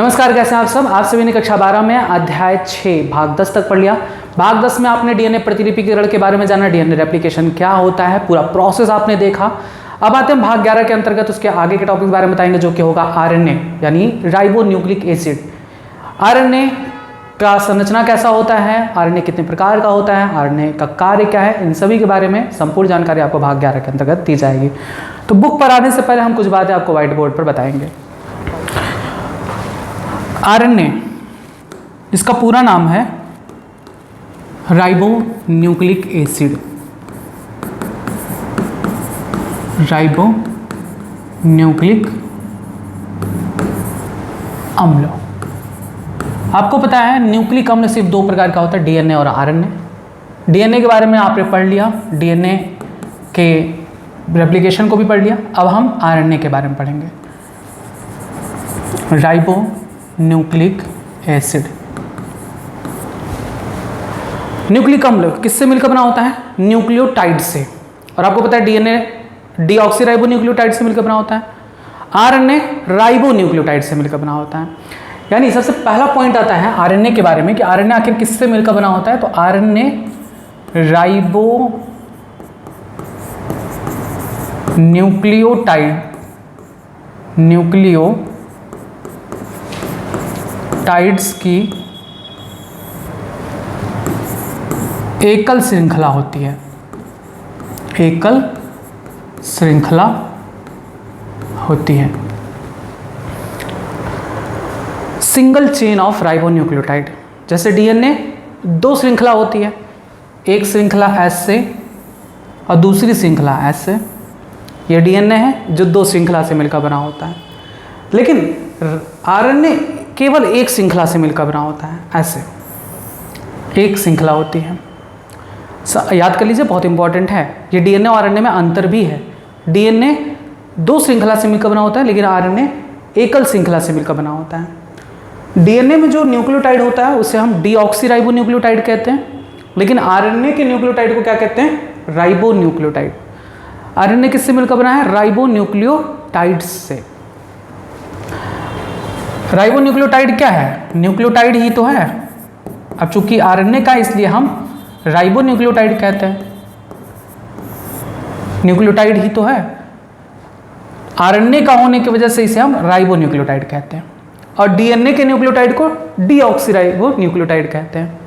नमस्कार, कैसे हैं आप सब। आप सभी ने कक्षा 12 में अध्याय 6 भाग 10 तक पढ़ लिया। भाग 10 में आपने डीएनए प्रतिलिपिकरण के बारे में जाना, डीएनए रेप्लिकेशन क्या होता है, पूरा प्रोसेस आपने देखा। अब आते हैं भाग 11 के अंतर्गत उसके आगे के टॉपिक के बारे में बताएंगे, जो कि होगा आरएनए यानी राइबो न्यूक्लिक एसिड। आरएनए का संरचना कैसा होता है, आरएनए कितने प्रकार का होता है, आरएनए का कार्य क्या है, इन सभी के बारे में संपूर्ण जानकारी आपको भाग 11 के अंतर्गत दी जाएगी। तो बुक पर आने से पहले हम कुछ बातें आपको व्हाइट बोर्ड पर बताएंगे। आरएनए, इसका पूरा नाम है ribo nucleic acid. Ribo nucleic अम्ल। आपको पता है न्यूक्लिक अम्ल सिर्फ दो प्रकार का होता है, डीएनए और आरएनए। डीएनए के बारे में आपने पढ़ लिया, डीएनए के रेप्लिकेशन को भी पढ़ लिया। अब हम आरएनए के बारे में पढ़ेंगे। Ribo nucleic acid. न्यूक्लिक अम्ल किससे मिलकर बना होता है? न्यूक्लियोटाइड से। और आपको पता है डीएनए डीऑक्सीराइबो न्यूक्लियोटाइड से मिलकर बना होता है, आरएनए राइबो न्यूक्लियोटाइड से मिलकर बना होता है। यानी सबसे पहला पॉइंट आता है आरएनए के बारे में कि आरएनए आखिर किससे मिलकर बना होता है। तो आरएनए राइबो न्यूक्लियोटाइड्स की एकल श्रृंखला होती है। एकल श्रृंखला होती है, single chain of ribo nucleotide. जैसे डीएनए दो श्रृंखला होती है, एक श्रृंखला एस से और दूसरी श्रृंखला एस से। यह डीएनए है जो दो श्रृंखला से मिलकर बना होता है, लेकिन आरएनए केवल एक श्रृंखला से मिलकर बना होता है। ऐसे एक श्रृंखला होती है, याद कर लीजिए, बहुत इंपॉर्टेंट है। ये डीएनए और आरएनए में अंतर भी है। डीएनए दो श्रृंखला से मिलकर बना होता है, लेकिन आरएनए एकल श्रृंखला से मिलकर बना होता है। डीएनए में जो न्यूक्लियोटाइड होता है उसे हम डीऑक्सीराइबो न्यूक्लियोटाइड कहते हैं, लेकिन आरएनए के न्यूक्लियोटाइड को क्या कहते हैं? Ribo nucleotide. आरएनए किससे मिलकर बना है? राइबो न्यूक्लियोटाइड्स से। राइबो न्यूक्लियोटाइड क्या है? न्यूक्लियोटाइड ही तो है। अब चूंकि आरएनए का, इसलिए हम राइबो न्यूक्लियोटाइड कहते हैं। न्यूक्लियोटाइड ही तो है, आरएनए का होने की वजह से इसे हम राइबो न्यूक्लियोटाइड कहते हैं। और डीएनए के न्यूक्लियोटाइड को डीऑक्सीराइबो न्यूक्लियोटाइड कहते हैं।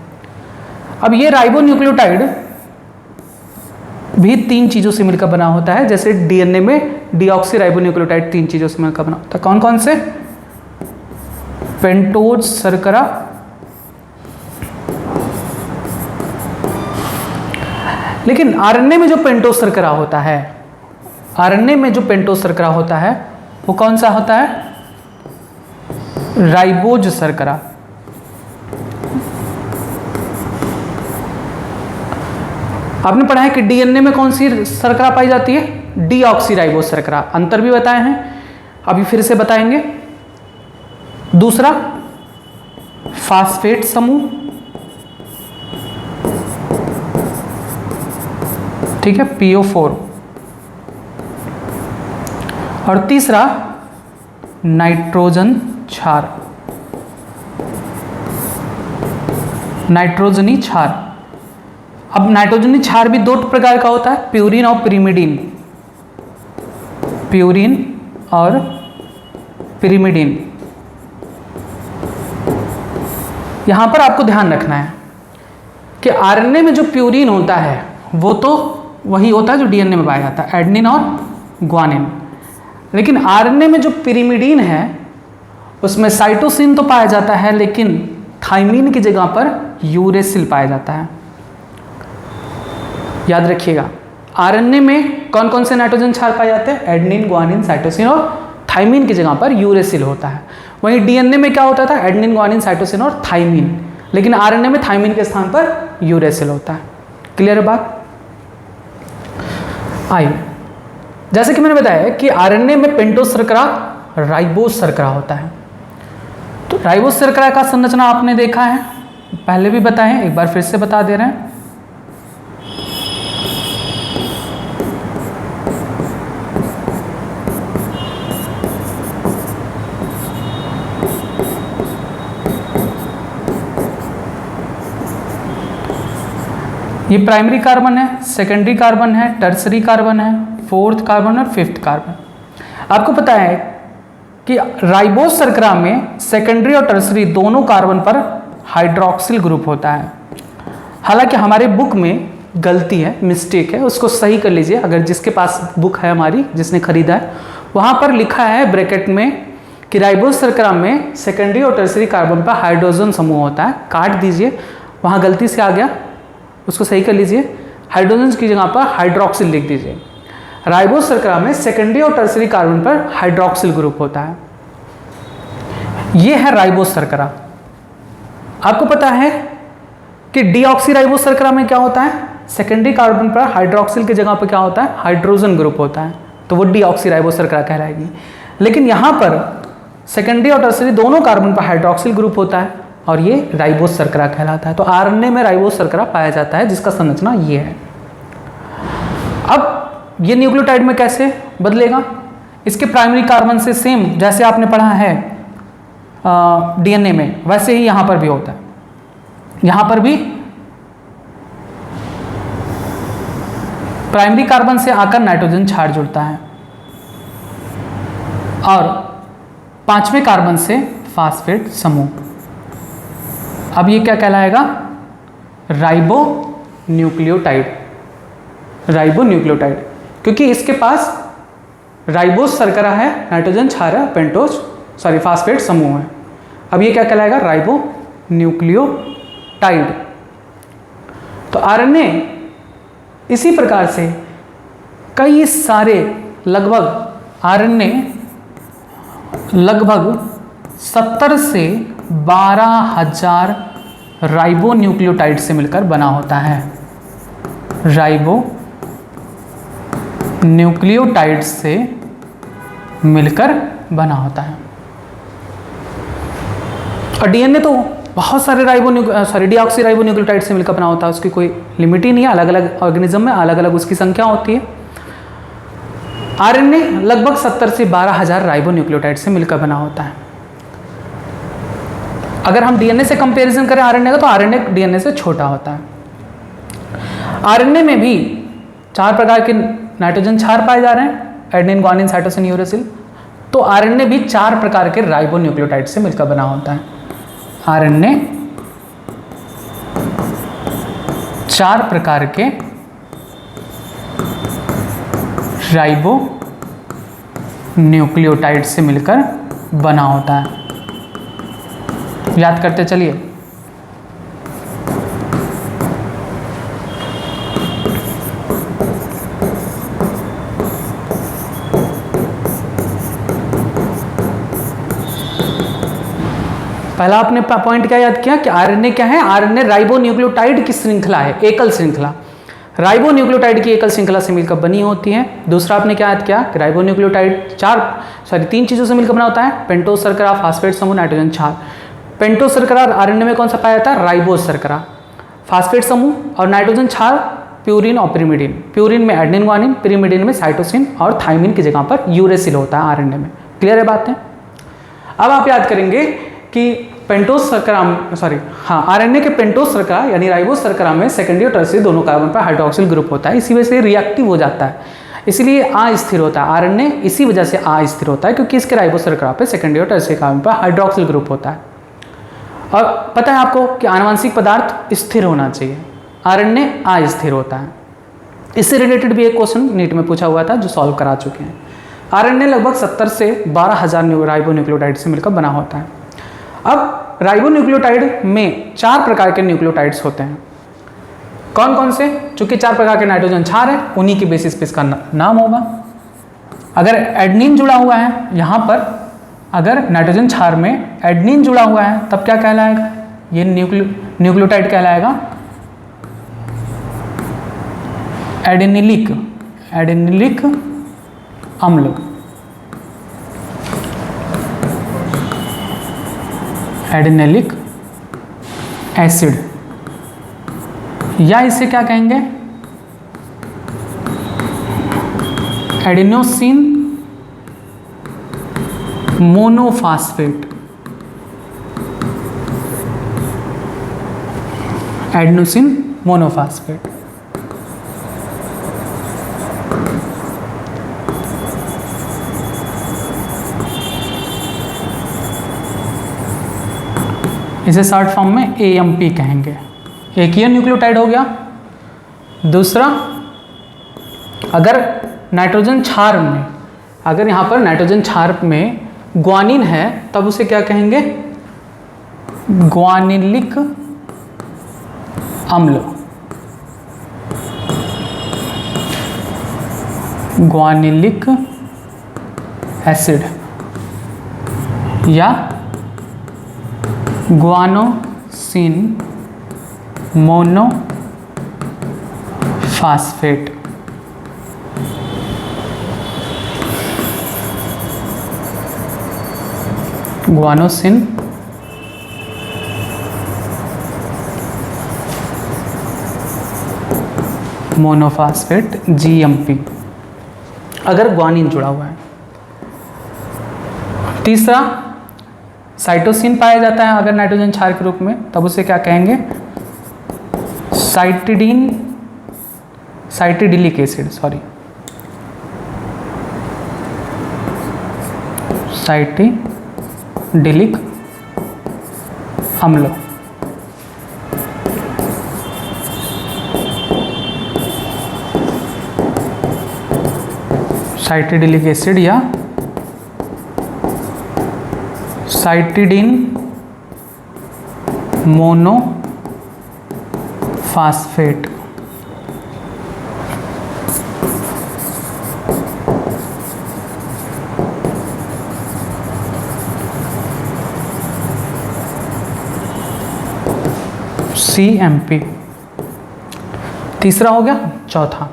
अब ये राइबो न्यूक्लियोटाइड भी तीन चीजों से मिलकर बना होता है। जैसे डीएनए में डीऑक्सीराइबो न्यूक्लियोटाइड तीन चीजों से मिलकर बना होता है। कौन कौन से? पेंटोज शर्करा, लेकिन आरएनए में जो पेंटोज शर्करा होता है, आरएनए में जो पेंटोज शर्करा होता है वो कौन सा होता है? राइबोज शर्करा। आपने पढ़ा है कि डीएनए में कौन सी शर्करा पाई जाती है? डीऑक्सीराइबोज शर्करा। अंतर भी बताए हैं, अभी फिर से बताएंगे। दूसरा फास्फेट समूह, ठीक है, PO4। और तीसरा नाइट्रोजन क्षार, नाइट्रोजनी क्षार। अब नाइट्रोजनी क्षार भी दो प्रकार का होता है, प्यूरिन और पिरिमिडीन। प्यूरिन और पिरिमिडीन। यहां पर आपको ध्यान रखना है कि आरएनए में जो प्यूरिन होता है वो तो वही होता है जो डीएनए में पाया जाता है, एडेनिन और ग्वानिन। लेकिन आरएनए में जो पिरिमिडीन है उसमें साइटोसिन तो पाया जाता है, लेकिन थाइमीन की जगह पर यूरेसिल पाया जाता है। याद रखिएगा, आरएनए में कौन कौन से नाइट्रोजन क्षार पाए जाते हैं? एडेनिन, ग्वानिन, साइटोसिन और थाइमीन की जगह पर यूरेसिल होता है। वहीं डीएनए में क्या होता था? एडेनिन, ग्वानिन, साइटोसिन और थाइमीन, लेकिन आरएनए में थाइमीन के स्थान पर यूरेसिल होता है। क्लियर है बात? आइए, जैसे कि मैंने बताया कि आरएनए में पेंटोज शर्करा राइबोज शर्करा होता है। तो राइबोज शर्करा का संरचना आपने देखा है, पहले भी बताएं, एक बार फिर से बता दे रहे हैं। ये प्राइमरी कार्बन है, सेकेंडरी कार्बन है, टर्सरी कार्बन है, फोर्थ कार्बन और फिफ्थ कार्बन। आपको पता है कि राइबोस शर्करा में सेकेंडरी और टर्सरी दोनों कार्बन पर हाइड्रोक्सिल ग्रुप होता है। हालांकि हमारे बुक में गलती है, मिस्टेक है, उसको सही कर लीजिए। अगर जिसके पास बुक है हमारी, जिसने खरीदा है, वहाँ पर लिखा है ब्रैकेट में कि राइबोस शर्करा में सेकेंडरी और टर्सरी कार्बन पर हाइड्रोजन समूह होता है। काट दीजिए, वहाँ गलती से आ गया, उसको सही कर लीजिए। हाइड्रोजन की जगह पर हाइड्रोक्सिल लिख दीजिए। राइबोस शर्करा में सेकेंडरी और टर्सरी कार्बन पर हाइड्रोक्सिल ग्रुप होता है। यह है राइबोस शर्करा। आपको पता है कि डीऑक्सीराइबोस शर्करा में क्या होता है? सेकेंडरी कार्बन पर हाइड्रोक्सिल की जगह पर क्या होता है? हाइड्रोजन ग्रुप होता है, तो वो डीऑक्सीराइबोस शर्करा कहलाएगी। लेकिन यहाँ पर सेकेंडरी और टर्सरी दोनों कार्बन पर हाइड्रोक्सिल ग्रुप होता है और ये राइबोस शर्करा कहलाता है। तो आरएनए में राइबोस शर्करा पाया जाता है, जिसका संरचना ये है। अब ये न्यूक्लियोटाइड में कैसे बदलेगा? इसके प्राइमरी कार्बन से सेम जैसे आपने पढ़ा है डीएनए में, वैसे ही यहाँ पर भी होता है। यहाँ पर भी प्राइमरी कार्बन से आकर नाइट्रोजन क्षार जुड़ता है और पांचवें कार्बन से फास्फेट समूह। अब ये क्या कहलाएगा? Ribo nucleotide. राइबो न्यूक्लियोटाइड, क्योंकि इसके पास राइबोस शर्करा है, नाइट्रोजन क्षार है, फास्फेट समूह है। अब ये क्या कहलाएगा? Ribo nucleotide. तो आरएनए इसी प्रकार से कई सारे लगभग 70 से 12,000 राइबो न्यूक्लियोटाइड से मिलकर बना होता है। राइबो न्यूक्लियोटाइड से मिलकर बना होता है। और डीएनए तो बहुत सारे डीऑक्सीराइबो न्यूक्लियोटाइड से मिलकर बना होता है, उसकी कोई लिमिट ही नहीं है। अलग अलग ऑर्गेनिज्म में अलग अलग उसकी संख्या होती है। आरएनए लगभग 70 से 12,000 राइबो न्यूक्लियोटाइड से मिलकर बना होता है। अगर हम डीएनए से कंपैरिजन करें आरएनए का, तो आरएनए डीएनए से छोटा होता है। आरएनए में भी 4 प्रकार के नाइट्रोजन क्षार पाए जा रहे हैं, एडेनिन, ग्वानिन, साइटोसिन, यूरेसिल। तो आरएनए भी 4 प्रकार के राइबो न्यूक्लियोटाइड से मिलकर बना होता है। आरएनए 4 प्रकार के राइबो न्यूक्लियोटाइड से मिलकर बना होता है। याद करते चलिए। पहला आपने पॉइंट क्या याद किया कि आरएनए क्या है? आरएनए राइबो न्यूक्लियोटाइड की श्रृंखला है, एकल श्रृंखला। राइबो न्यूक्लियोटाइड की एकल श्रृंखला से मिलकर बनी होती है। दूसरा आपने क्या याद किया कि राइबो न्यूक्लियोटाइड 3 चीजों से मिलकर बना होता है, पेंटोस शर्करा, फास्फेट समूह, नाइट्रोजन क्षार। पेंटोस शर्करा आरएनए में कौन सा पाया जाता है? राइबोस शर्करा। फास्फेट समूह और नाइट्रोजन क्षार प्यूरिन और पिरिमिडिन। प्यूरिन में एडेनिन, ग्वानिन, पिरिमिडिन में साइटोसिन और थाइमिन की जगह पर यूरेसिल होता है आरएनए में। क्लियर है बातें? अब आप याद करेंगे कि पेंटोस शर्करा आरएनए के पेंटोस शर्करा यानी राइबोस शर्करा में सेकेंडरी और टर्सरी दोनों कार्बन पर हाइड्रोक्सिल ग्रुप होता है। इसी वजह से रिएक्टिव हो जाता है, इसलिए अस्थिर होता है। आरएनए इसी वजह से अस्थिर होता है, क्योंकि इसके राइबोस शर्करा पे सेकेंडरी और टर्सरी कार्बन पर हाइड्रोक्सिल ग्रुप होता है। और पता है आपको कि आनुवंशिक पदार्थ स्थिर होना चाहिए, आरएनए अस्थिर होता है। इससे रिलेटेड भी एक क्वेश्चन नीट में पूछा हुआ था, जो सॉल्व करा चुके हैं। आरएनए लगभग 70 से 12,000 राइबो न्यूक्लियोटाइड से मिलकर बना होता है। अब राइबो न्यूक्लियोटाइड में 4 प्रकार के न्यूक्लियोटाइड्स होते हैं। कौन कौन से? चूंकि 4 प्रकार के नाइट्रोजन क्षार है, उन्हीं की बेसिस पे इसका नाम होगा। अगर एडेनिन जुड़ा हुआ है यहाँ पर, अगर नाइट्रोजन क्षार में एडेनिन जुड़ा हुआ है, तब क्या कहलाएगा? ये न्यूक्लियोटाइड कहलाएगा एडेनिलिक अम्ल। एडेनिलिक एसिड, या इसे क्या कहेंगे? Adenosine monophosphate. Adenosine monophosphate. इसे शॉर्ट फॉर्म में AMP कहेंगे। एक ये न्यूक्लियोटाइड हो गया। दूसरा, अगर नाइट्रोजन क्षार में, अगर यहाँ पर नाइट्रोजन क्षार में ग्वानिन है तब उसे क्या कहेंगे? ग्वानिलिक अम्ल, ग्वानिलिक एसिड या guanosine monophosphate. Guanosine monophosphate GMP, अगर ग्वानिन जुड़ा हुआ है। तीसरा, साइटोसिन पाया जाता है अगर नाइट्रोजन क्षार के रूप में, तब उसे क्या कहेंगे? साइटिडिलिक एसिड, साइटिडिलिक अम्ल। साइटिडिलिक एसिड या साइटिडीन मोनोफास्फेट। CMP। तीसरा हो गया। चौथा,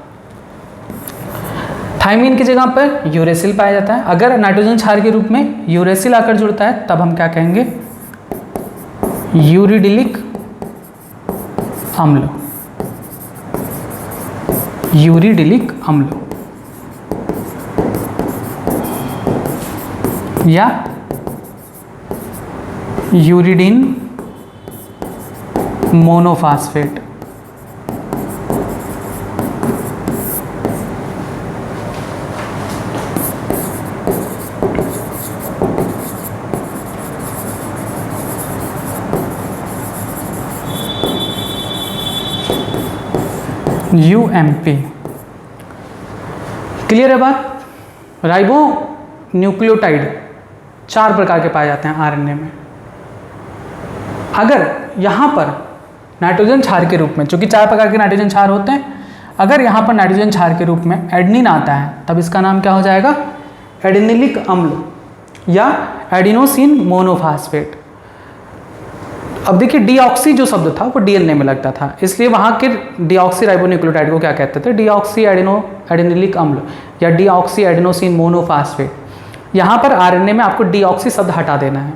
थायमीन की जगह पर यूरेसिल पाया जाता है। अगर नाइट्रोजन क्षार के रूप में यूरेसिल आकर जुड़ता है तब हम क्या कहेंगे? यूरिडिलिक अम्ल, यूरिडिलिक अम्ल या यूरिडिन मोनोफास्फेट। UMP। क्लियर है बात? राइबो न्यूक्लियोटाइड 4 प्रकार के पाए जाते हैं RNA में। अगर यहाँ पर नाइट्रोजन क्षार के रूप में, चूंकि 4 प्रकार के नाइट्रोजन क्षार होते हैं, अगर यहाँ पर नाइट्रोजन क्षार के रूप में एडेनिन आता है तब इसका नाम क्या हो जाएगा? एडेनिलिक अम्ल या एडिनोसिन मोनोफास्फेट। अब देखिए, डीऑक्सी जो शब्द था वो DNA में लगता था, इसलिए वहाँ के डीऑक्सी राइबोन्यूक्लियोटाइड को क्या कहते थे? डीऑक्सी एडेनिलिक अम्ल या डीऑक्सी एडेनोसिन मोनोफास्फेट। यहाँ पर RNA में आपको डीऑक्सी शब्द हटा देना है।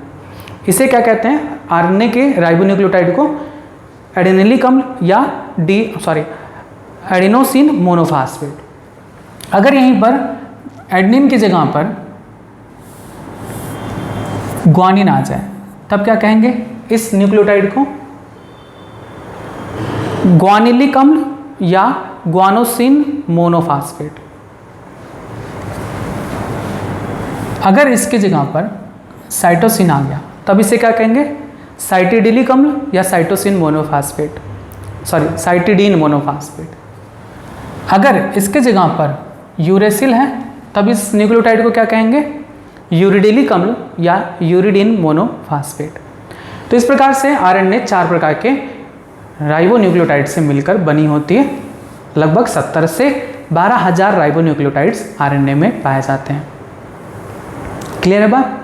इसे क्या कहते हैं? RNA के राइबोन्यूक्लियोटाइड को एडेनिलिक अम्ल या एडिनोसिन मोनोफास्फेट। अगर यहीं पर एडेनिन की जगह पर ग्वानिन आ जाए तब क्या कहेंगे इस न्यूक्लियोटाइड को? ग्वानिलिक अम्ल या ग्वानोसिन मोनोफास्फेट। अगर इसके जगह पर साइटोसिन आ गया तब इसे क्या कहेंगे? साइटिडिलिक अम्ल या साइटोसिन मोनोफास्फेट, साइटिडीन मोनोफास्फेट। अगर इसके जगह पर यूरेसिल है तब इस न्यूक्लियोटाइड को क्या कहेंगे? यूरिडिलिक अम्ल या यूरिडीन मोनोफास्फेट। तो इस प्रकार से RNA 4 प्रकार के राइबोन्यूक्लियोटाइड से मिलकर बनी होती है। लगभग 70 से 12,000 राइबोन्यूक्लियोटाइड्स RNA में पाए जाते हैं। क्लियर है बात?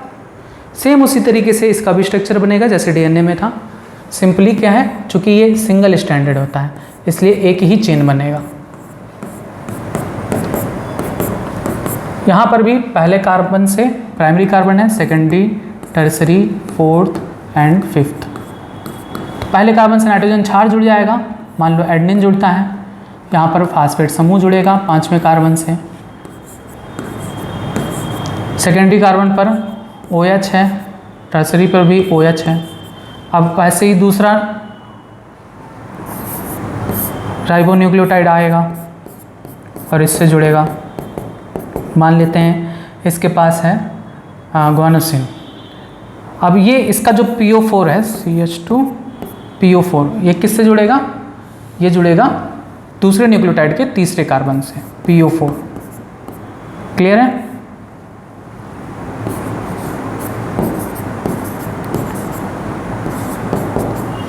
सेम उसी तरीके से इसका भी स्ट्रक्चर बनेगा जैसे DNA में था। सिंपली क्या है, चूंकि ये सिंगल स्ट्रैंडेड होता है इसलिए एक ही चेन बनेगा। यहाँ पर भी पहले कार्बन से प्राइमरी कार्बन है, secondary, tertiary, fourth and fifth. पहले कार्बन से नाइट्रोजन क्षार जुड़ जाएगा, मान लो एडेनिन जुड़ता है, यहाँ पर फास्फेट समूह जुड़ेगा 5वें कार्बन से। सेकेंडरी कार्बन पर OH है, टर्सरी पर भी OH है। अब वैसे ही दूसरा राइबोन्यूक्लियोटाइड आएगा और इससे जुड़ेगा। मान लेते हैं इसके पास है ग्वानोसिन, अब ये इसका जो PO4 है CH2 PO4, ये किससे जुड़ेगा? ये जुड़ेगा दूसरे न्यूक्लियोटाइड के तीसरे कार्बन से, PO4। क्लियर है?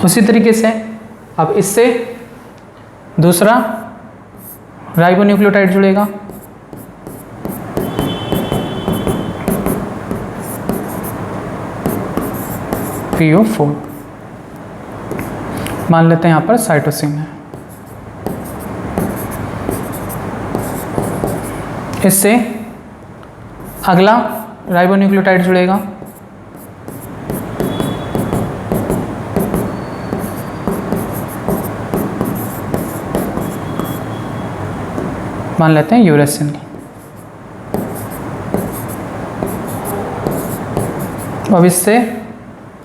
उसी तरीके से अब इससे दूसरा राइबोन्यूक्लियोटाइड जुड़ेगा, PO4। मान लेते हैं यहाँ पर साइटोसिन है। इससे अगला राइबोन्यूक्लियोटाइड जुड़ेगा, मान लेते हैं यूरेसिल। अब इससे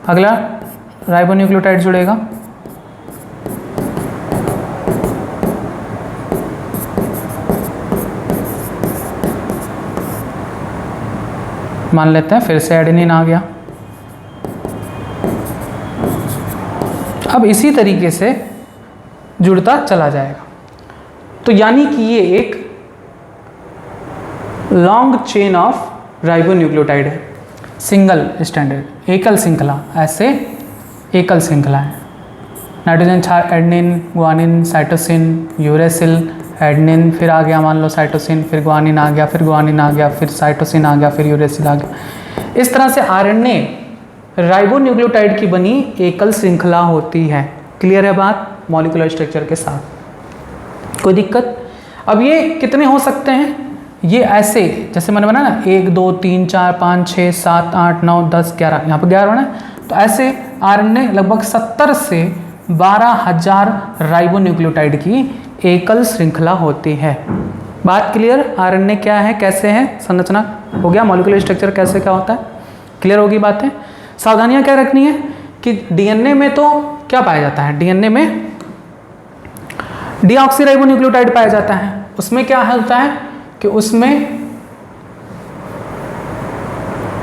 अगला राइबोन्यूक्लियोटाइड जुड़ेगा, मान लेते हैं फिर से एडेनिन आ गया। अब इसी तरीके से जुड़ता चला जाएगा। तो यानी कि ये एक लॉन्ग चेन ऑफ राइबोन्यूक्लियोटाइड है, सिंगल स्टैंडर्ड, एकल श्रृंखला, ऐसे एकल श्रृंखला है। Nitrogen adenine, guanine, cytosine, uracil, adenine, फिर आ गया मान लो साइटोसिन, फिर गुआनिन आ गया, फिर गुआनिन आ गया, फिर साइटोसिन आ गया, फिर यूरेसिल आ गया। इस तरह से आरएनए राइबोन्यूक्लियोटाइड की बनी एकल श्रृंखला होती है। क्लियर है बात? मॉलिक्यूलर स्ट्रक्चर के साथ कोई दिक्कत? अब ये कितने हो सकते हैं? ये ऐसे जैसे मैंने बनाया ना, 1 2 3 4 5 6 7 8 9 10 11, यहाँ पर 11 होना है। तो ऐसे आरएनए लगभग 70 से 12,000 राइबोन्यूक्लियोटाइड की एकल श्रृंखला होती है। बात क्लियर? आरएनए क्या है, कैसे है, संरचना हो गया, मॉलिक्यूलर स्ट्रक्चर कैसे क्या होता है, क्लियर होगी बातें। सावधानियां क्या रखनी है कि डीएनए में तो क्या पाया जाता है? डीएनए में डीऑक्सीराइबोन्यूक्लियोटाइड पाया जाता है। उसमें क्या होता है कि उसमें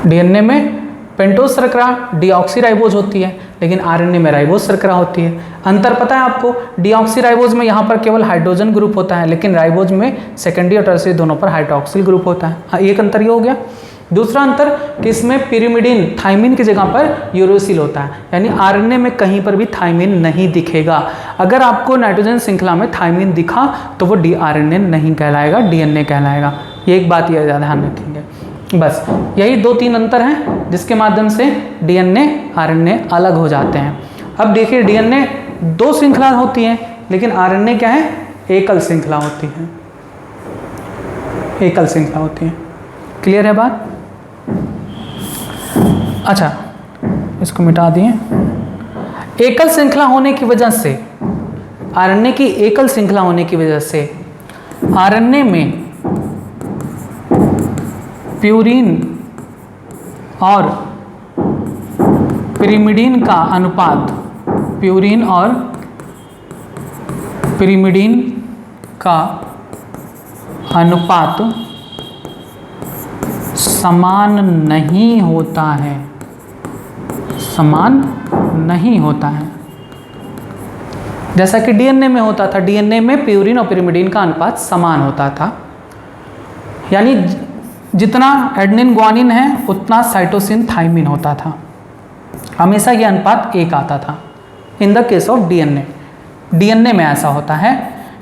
डीएनए में पेंटोस शर्करा डीऑक्सीराइबोज होती है, लेकिन आरएनए में राइबोज शर्करा होती है। अंतर पता है आपको? डीऑक्सीराइबोज में यहाँ पर केवल हाइड्रोजन ग्रुप होता है, लेकिन राइबोज में सेकेंडरी और टर्शियरी दोनों पर हाइड्रोक्सिल ग्रुप होता है। एक अंतर ये हो गया। दूसरा अंतर कि इसमें पिरिमिडिन, थाइमिन की जगह पर यूरोसिल होता है, यानी आरएनए में कहीं पर भी थाइमिन नहीं दिखेगा। अगर आपको नाइट्रोजन श्रृंखला में थाइमिन दिखा तो वो डीआरएनए नहीं कहलाएगा, डीएनए कहलाएगा। ये एक बात ये ध्यान रखेंगे। बस यही 2-3 अंतर हैं जिसके माध्यम से डीएनए आरएनए अलग हो जाते हैं। अब देखिए, डीएनए 2 श्रृंखला होती है, लेकिन आरएनए क्या है? एकल श्रृंखला होती है, एकल श्रृंखला होती है। क्लियर है बात? अच्छा, इसको मिटा दिए। एकल श्रृंखला होने की वजह से, आरएनए की एकल श्रृंखला होने की वजह से आरएनए में प्यूरिन और पिरिमिडिन का अनुपात, प्यूरिन और पिरिमिडिन का अनुपात समान नहीं होता है, समान नहीं होता है। जैसा कि डीएनए में होता था, डीएनए में प्यूरिन और पिरिमिडिन का अनुपात समान होता था, यानी जितना एडेनिन गुआनिन है उतना साइटोसिन थाइमिन होता था। हमेशा ये अनुपात 1 आता था। In the case of DNA, DNA में ऐसा होता है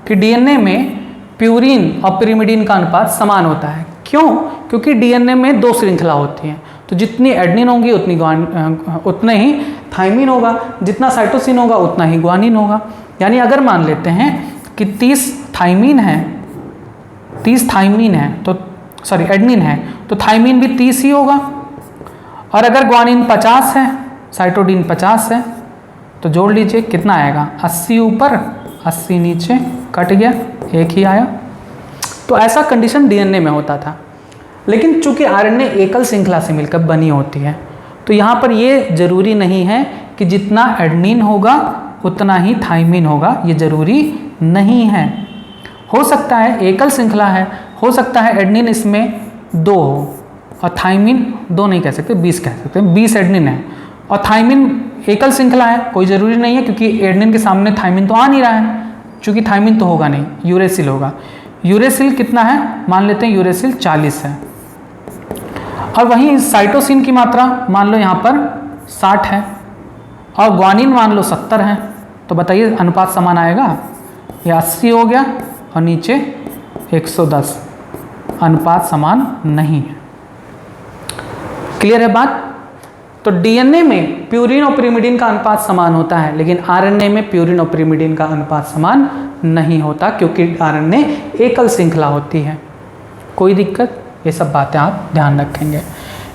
कि डीएनए में प्यूरिन और पिरिमिडिन का अनुपात समान होता है। क्यों? क्योंकि डीएनए में 2 श्रृंखला होती हैं, तो जितनी एडेनिन होंगी उतने ही थाइमिन होगा, जितना साइटोसिन होगा उतना ही गुआनिन होगा। यानी अगर मान लेते हैं कि 30 थाइमिन है, 30 थाइमिन है तो सॉरी एडेनिन है, तो थाइमिन भी 30 ही होगा। और अगर गुआनिन 50 है, साइटोडिन 50 है, तो जोड़ लीजिए कितना आएगा? 80 ऊपर 80 नीचे, कट गया, 1 ही आया। तो ऐसा कंडीशन डीएनए में होता था। लेकिन चूंकि आरएनए एकल श्रृंखला से मिलकर बनी होती है, तो यहाँ पर ये जरूरी नहीं है कि जितना एडेनिन होगा उतना ही थाइमिन होगा, ये जरूरी नहीं है। हो सकता है एकल श्रृंखला है, हो सकता है एडेनिन इसमें 2 हो और थाइमिन 2 नहीं कह सकते, 20 कह सकते हैं, 20 एडेनिन है। और थाइमिन एकल श्रृंखला है, कोई ज़रूरी नहीं है क्योंकि एडेनिन के सामने थाइमिन तो आ नहीं रहा है, क्योंकि थाइमिन तो होगा नहीं, यूरेसिल होगा। यूरेसिल कितना है, मान लेते हैं यूरेसिल 40 है। और वहीं साइटोसिन की मात्रा मान लो यहाँ पर 60 है और ग्वानिन मान लो 70 है, तो बताइए अनुपात समान आएगा? ये 80 हो गया और नीचे 110, अनुपात समान नहीं है। क्लियर है बात? तो डीएनए में प्यूरिन और पिरिमिडिन का अनुपात समान होता है, लेकिन आरएनए में प्यूरिन और पिरिमिडिन का अनुपात समान नहीं होता, क्योंकि आरएनए एकल श्रृंखला होती है। कोई दिक्कत? ये सब बातें आप ध्यान रखेंगे।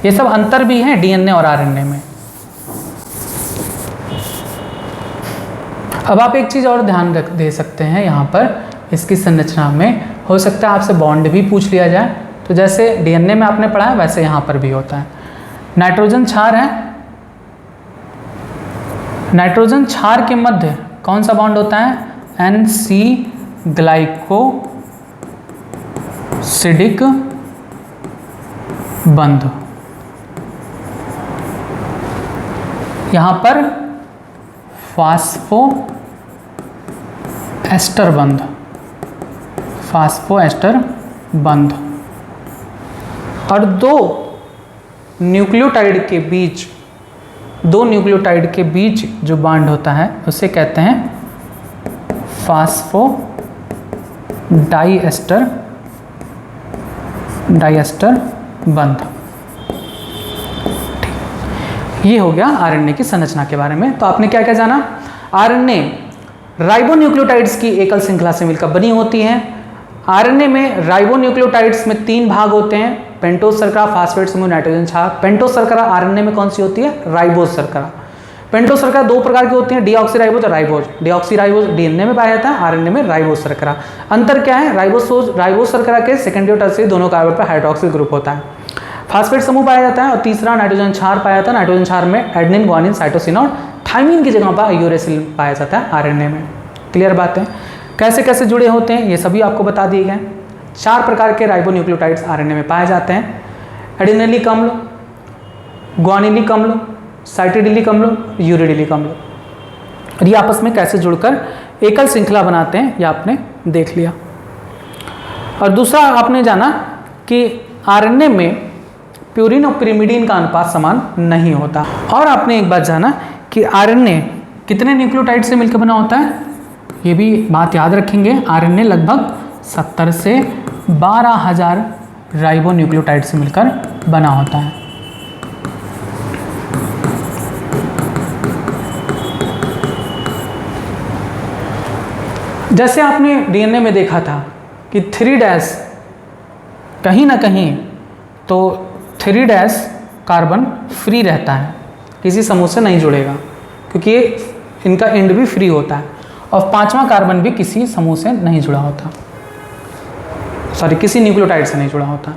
ये सब अंतर भी हैं डीएनए और आरएनए में। अब आप एक चीज़ और ध्यान रख दे सकते हैं यहाँ पर, इसकी संरचना में हो सकता है आपसे बॉन्ड भी पूछ लिया जाए। तो जैसे डीएनए में आपने पढ़ा है वैसे यहाँ पर भी होता है। नाइट्रोजन क्षार है, नाइट्रोजन क्षार के मध्य कौन सा बॉन्ड होता है? NC ग्लाइकोसिडिक बंध। यहाँ पर फास्फो एस्टर बंध, फास्फो एस्टर बंध। और दो न्यूक्लियोटाइड के बीच जो बॉन्ड होता है उसे कहते हैं फास्फो डाइएस्टर बंध। ये हो गया आरएनए की संरचना के बारे में। तो आपने क्या क्या जाना? आरएनए राइबोन्यूक्लियोटाइड्स की एकल श्रृंखला से मिलकर बनी होती है। आरएनए में राइबोन्यूक्लियोटाइड्स में 3 भाग होते हैं, पेंटोज शर्करा, फास्फेट समूह, नाइट्रोजन क्षार। पेंटोज शर्करा आरएनए में कौन सी होती है? राइबोज शर्करा। पेंटोज शर्करा 2 प्रकार की होती हैं, डीऑक्सीराइबोज और राइबोज। डीऑक्सीराइबोज डीएनए में पाया जाता है, आरएनए में राइबोज शर्करा। अंतर क्या है? राइबोज शर्करा के सेकेंडरी और टर्सरी दोनों कार्बन पर हाइड्रोक्सिल ग्रुप होता है। फास्फेट समूह पाया जाता है और तीसरा नाइट्रोजन क्षार पाया जाता है। नाइट्रोजन क्षार में एडेनिन, ग्वानिन, साइटोसिन और थाइमिन की जगह पर यूरेसिल पाया जाता है आरएनए में। क्लियर बात है? कैसे कैसे जुड़े होते हैं ये सभी आपको बता दिए गए। 4 प्रकार के राइबोन्यूक्लियोटाइड्स आरएनए में पाए जाते हैं, एडिनिलिक अम्ल, ग्वानिलिक अम्ल, साइटिडिलिक अम्ल, यूरिडिलिक अम्ल। और ये आपस में कैसे जुड़कर एकल श्रृंखला बनाते हैं ये आपने देख लिया। और दूसरा आपने जाना कि आरएनए में प्यूरिन और पिरिमिडिन का अनुपात समान नहीं होता। और आपने एक बात जाना कि आरएनए कितने न्यूक्लियोटाइड से मिलकर बना होता है, ये भी बात याद रखेंगे। आरएनए लगभग 70 से 12,000 राइबोन्यूक्लियोटाइड से मिलकर बना होता है। जैसे आपने डीएनए में देखा था कि 3' कहीं ना कहीं तो 3' कार्बन फ्री रहता है, किसी समूह से नहीं जुड़ेगा क्योंकि इनका एंड भी फ्री होता है। और 5वां कार्बन भी किसी समूह से नहीं जुड़ा होता, किसी न्यूक्लियोटाइड से नहीं जुड़ा होता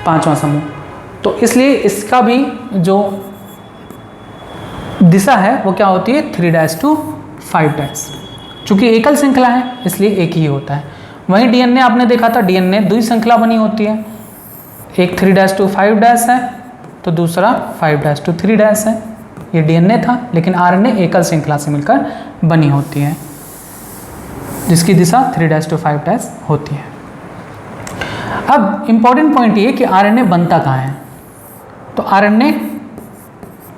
5वां समूह। तो इसलिए इसका भी जो दिशा है वो क्या होती है? 3' to 5'। चूँकि एकल श्रृंखला है इसलिए एक ही होता है। वहीं डीएनए आपने देखा था, डीएनए 2 श्रृंखला बनी होती है, एक 3' to 5' है तो दूसरा 5' to 3' है। ये डीएनए था, लेकिन आरएनए एकल श्रृंखला से मिलकर बनी होती है जिसकी दिशा 3' to 5' होती है। अब इंपॉर्टेंट पॉइंट ये कि आरएनए बनता कहाँ है? तो आरएनए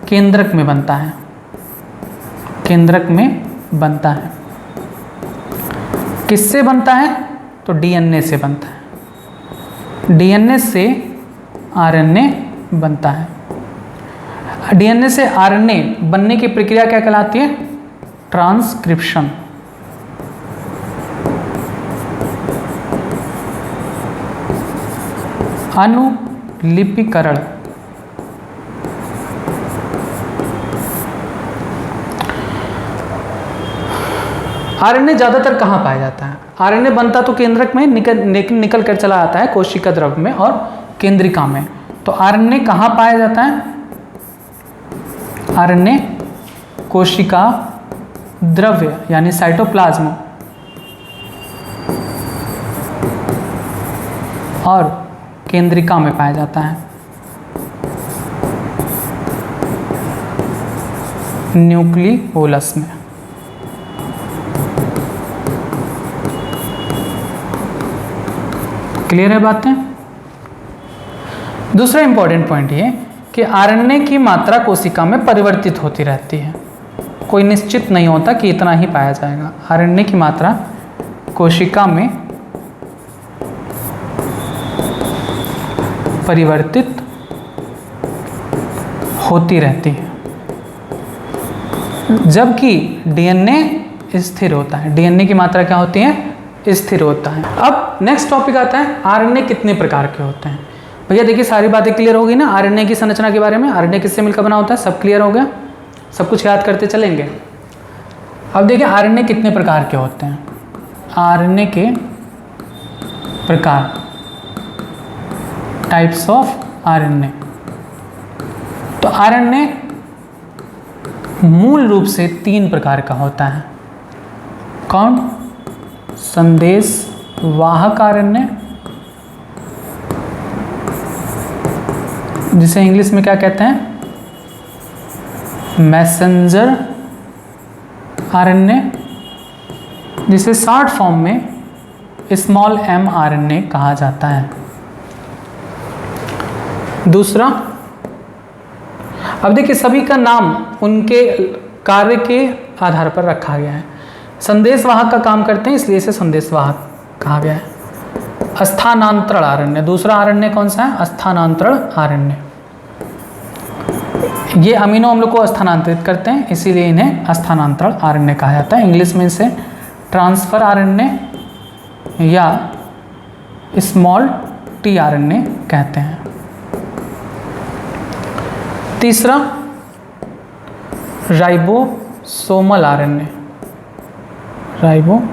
केंद्रक में बनता है, केंद्रक में बनता है। किससे बनता है? तो डीएनए से बनता है, डीएनए से आरएनए बनता है। डीएनए से आरएनए बनने की प्रक्रिया क्या कहलाती है? ट्रांसक्रिप्शन। अनुलिपिकरण। आरएनए ज़्यादातर कहाँ पाया जाता है? आरएनए बनता तो केंद्रक में निकल कर चला आता है कोशिका द्रव में और केंद्रिका में। तो आरएनए कहाँ पाया जाता है? आरएनए कोशिका द्रव्य यानी साइटोप्लाज्म और केंद्रिका में पाया जाता है। न्यूक्लियोलस में। क्लियर है बातें? दूसरा इंपॉर्टेंट पॉइंट ये कि आरएनए की मात्रा कोशिका में परिवर्तित होती रहती है, कोई निश्चित नहीं होता कि इतना ही पाया जाएगा। आरएनए की मात्रा कोशिका में परिवर्तित होती रहती है, जबकि डीएनए स्थिर होता है। डीएनए की मात्रा क्या होती है? स्थिर होता है। अब नेक्स्ट टॉपिक आता है आरएनए कितने प्रकार के होते हैं। भैया देखिए सारी बातें क्लियर हो गई ना आरएनए की संरचना के बारे में। आरएनए किससे मिलकर बना होता है, सब क्लियर हो गया, सब कुछ याद करते चलेंगे। अब देखिए आरएनए कितने प्रकार के होते हैं। आरएनए के प्रकार, टाइप्स ऑफ आरएनए। तो आरएनए मूल रूप से 3 प्रकार का होता है। कौन? संदेश वाहक आरएनए, जिसे इंग्लिश में क्या कहते हैं? मैसेंजर आरएनए, जिसे शॉर्ट फॉर्म में स्मॉल एम आरएनए कहा जाता है। दूसरा, अब देखिए सभी का नाम उनके कार्य के आधार पर रखा गया है। संदेश वाहक का काम करते हैं इसलिए इसे संदेश वाहक कहा गया है। स्थानांतरण आरएनए, दूसरा आरएनए कौन सा है? स्थानांतरण आरएनए। ये अमीनो अम्ल को स्थानांतरित करते हैं इसीलिए इन्हें स्थानांतरण आरएनए कहा जाता है। इंग्लिश में इसे ट्रांसफर आरएनए या स्मॉल टी आरएनए कहते हैं। तीसरा, राइबोसोमल आरएनए। राइबोसोमल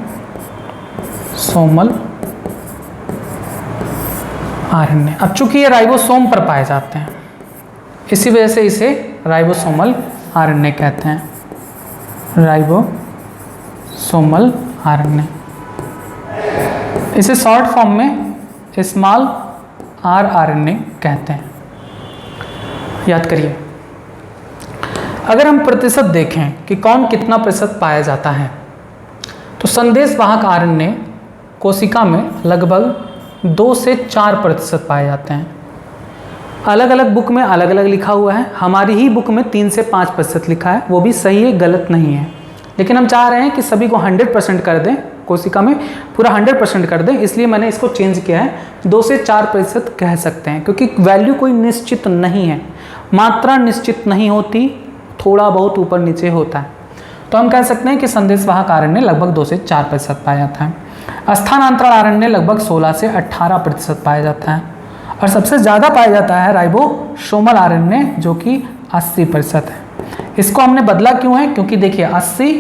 आरएनए, अब चूंकि ये राइबोसोम पर पाए जाते हैं इसी वजह से इसे राइबोसोमल आरएनए कहते हैं। राइबोसोमल आरएनए, इसे शॉर्ट फॉर्म में स्मॉल आर आरएनए कहते हैं। याद करिए, अगर हम प्रतिशत देखें कि कौन कितना प्रतिशत पाया जाता है तो संदेश वाहक आरएनए कोशिका में लगभग 2 से 4% पाए जाते हैं। अलग अलग बुक में अलग अलग लिखा हुआ है, हमारी ही बुक में 3 से 5% लिखा है, वो भी सही है, गलत नहीं है। लेकिन हम चाह रहे हैं कि सभी को 100% कर दें, कोशिका में पूरा 100% कर दें, इसलिए मैंने इसको चेंज किया है। 2 से 4% कह सकते हैं क्योंकि वैल्यू कोई निश्चित नहीं है, मात्रा निश्चित नहीं होती, थोड़ा बहुत ऊपर नीचे होता है। तो हम कह सकते हैं कि संदेश वाहक आरएनए लगभग 2 से 4% पाया जाता है। स्थानांतरण आरएनए लगभग 16 से 18% पाया जाता है और सबसे ज़्यादा पाया जाता है राइबोसोमल आरएनए जो कि 80% है। इसको हमने बदला क्यों है? क्योंकि देखिए 80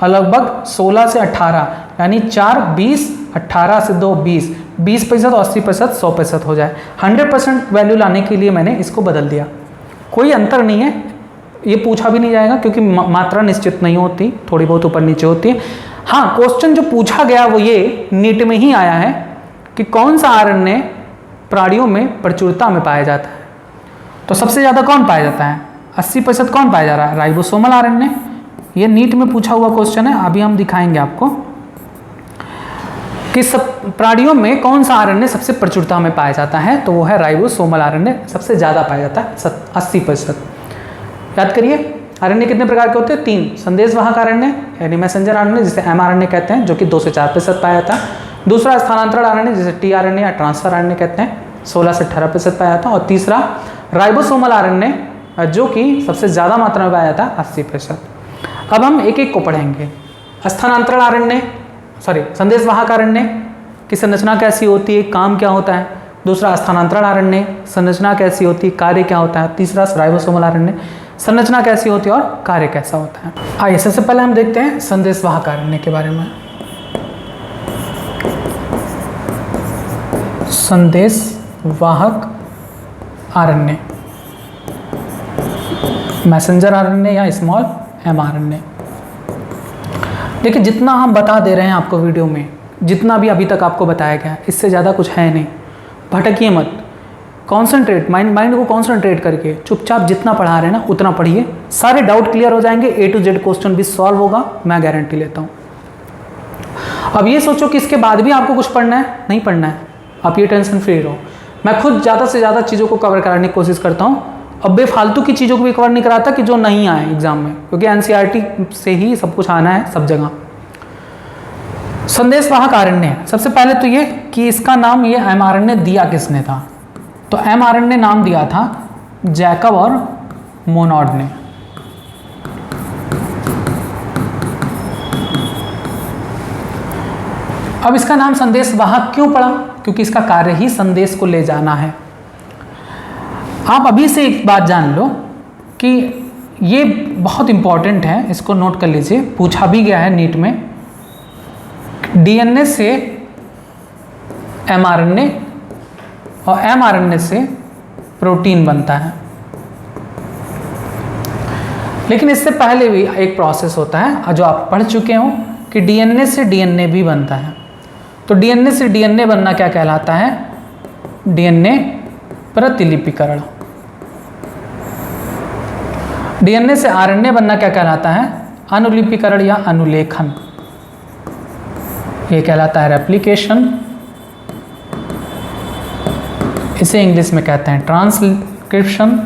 और लगभग 16 से 18 यानी 4 20, 18 से 2 20, 20% और 80% 100% हो जाए। 100% वैल्यू लाने के लिए मैंने इसको बदल दिया, कोई अंतर नहीं है, ये पूछा भी नहीं जाएगा क्योंकि मात्रा निश्चित नहीं होती, थोड़ी बहुत ऊपर नीचे होती है। हाँ, क्वेश्चन जो पूछा गया वो ये नीट में ही आया है कि कौन सा आरएनए प्राणियों में प्रचुरता में पाया जाता है। तो सबसे ज़्यादा कौन पाया जाता है? 80% कौन पाया जा रहा है? Ribosomal RNA. ये नीट में पूछा हुआ क्वेश्चन है, अभी हम दिखाएंगे आपको कि सब प्राणियों में कौन सा आरएनए सबसे प्रचुरता में पाया जाता है। तो वो है राइबोसोमल आरएनए, सबसे ज़्यादा पाया जाता है 80%। याद करिए, आरएनए कितने प्रकार के होते हैं? 3। संदेश वाहक आरएनए यानी मैसेंजर आरएनए जिसे एमआरएनए कहते हैं जो कि 2 से 4% पाया जाता है। दूसरा स्थानांतरण आरएनए जिसे टीआरएनए या ट्रांसफर आरएनए कहते हैं, 16 से 18% पाया जाता है। और तीसरा राइबोसोमल आरएनए जो कि सबसे ज़्यादा मात्रा में पाया जाता है 80%। अब हम एक एक को पढ़ेंगे। स्थानांतरण आरएनए संदेश वाहक आरएनए की संरचना कैसी होती है, काम क्या होता है। दूसरा स्थानांतरण आरएनए, संरचना कैसी होती है, कार्य क्या होता है। तीसरा राइबोसोमल आरएनए, संरचना कैसी होती है और कार्य कैसा होता है। आइए सबसे पहले हम देखते हैं संदेश वाहक आरएनए के बारे में। संदेश वाहक आरएनए, मैसेंजर आरएनए या स्मॉल एमआरएनए। देखिए जितना हम बता दे रहे हैं आपको वीडियो में, जितना भी अभी तक आपको बताया गया, इससे ज़्यादा कुछ है नहीं, भटकिए मत। कॉन्सेंट्रेट, माइंड को कॉन्सेंट्रेट करके चुपचाप जितना पढ़ा रहे हैं ना उतना पढ़िए, सारे डाउट क्लियर हो जाएंगे, A to Z क्वेश्चन भी सॉल्व होगा, मैं गारंटी लेता हूँ। अब ये सोचो कि इसके बाद भी आपको कुछ पढ़ना है, नहीं पढ़ना है, आप ये टेंशन फ्री रहो। मैं खुद ज़्यादा से ज़्यादा चीज़ों को कवर कराने की कोशिश करता हूँ, अब बेफालतू की चीज़ों को भी कवर नहीं कराता कि जो नहीं आए एग्जाम में, क्योंकि NCERT से ही सब कुछ आना है सब जगह। संदेशवाहक आरण्य, सबसे पहले तो ये कि इसका नाम ये mRNA दिया किसने था, तो mRNA नाम दिया था जैकब और मोनॉड ने। अब इसका नाम संदेशवाहक क्यों पड़ा, क्योंकि इसका कार्य ही संदेश को ले जाना है। आप अभी से एक बात जान लो कि ये बहुत इंपॉर्टेंट है, इसको नोट कर लीजिए, पूछा भी गया है नीट में। DNA से mRNA और mRNA से प्रोटीन बनता है, लेकिन इससे पहले भी एक प्रोसेस होता है जो आप पढ़ चुके हो कि DNA से DNA भी बनता है। तो DNA से DNA बनना क्या कहलाता है, DNA प्रतिलिपिकरण। DNA से RNA बनना क्या कहलाता है, अनुलिपिकरण या अनुलेखन, ये कहलाता है रेप्लिकेशन। इसे इंग्लिश में कहते हैं ट्रांसक्रिप्शन।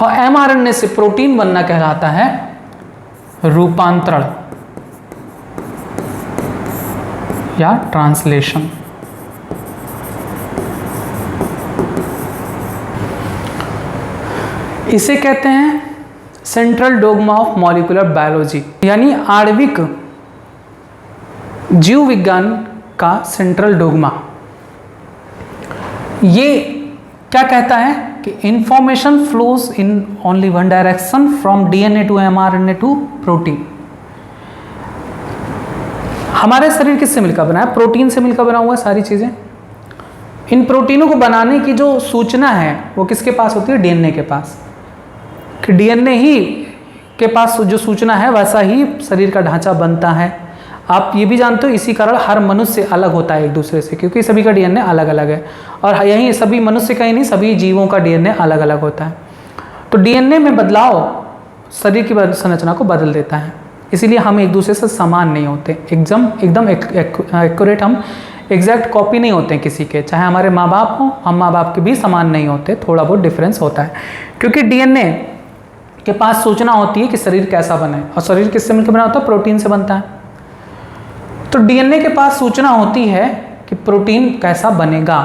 और mRNA से प्रोटीन बनना कहलाता है रूपांतरण या ट्रांसलेशन। इसे कहते हैं central dogma of molecular biology, यानी आणविक जीव विज्ञान का सेंट्रल डोग्मा। ये क्या कहता है कि information flows in only one direction from DNA to mRNA to protein. हमारे शरीर किससे मिलकर बना है, प्रोटीन से मिलकर बना हुआ है सारी चीजें। इन प्रोटीनों को बनाने की जो सूचना है वो किसके पास होती है, DNA के पास। कि DNA ही के पास जो सूचना है वैसा ही शरीर का ढांचा बनता है। आप ये भी जानते हो, इसी कारण हर मनुष्य अलग होता है एक दूसरे से, क्योंकि सभी का DNA अलग अलग है। और यही सभी मनुष्य का ही नहीं, सभी जीवों का DNA अलग अलग होता है। तो DNA में बदलाव शरीर की संरचना को बदल देता है, इसीलिए हम एक दूसरे से समान नहीं होते, एकदम एक्यूरेट, हम एग्जैक्ट कॉपी नहीं होते किसी के। चाहे हमारे माँ बाप हों, हम माँ बाप के भी समान नहीं होते, थोड़ा बहुत डिफरेंस होता है। क्योंकि DNA के पास सूचना होती है कि शरीर कैसा बने, और शरीर किससे मिलकर बना होता है, प्रोटीन से बनता है। तो DNA के पास सूचना होती है कि प्रोटीन कैसा बनेगा।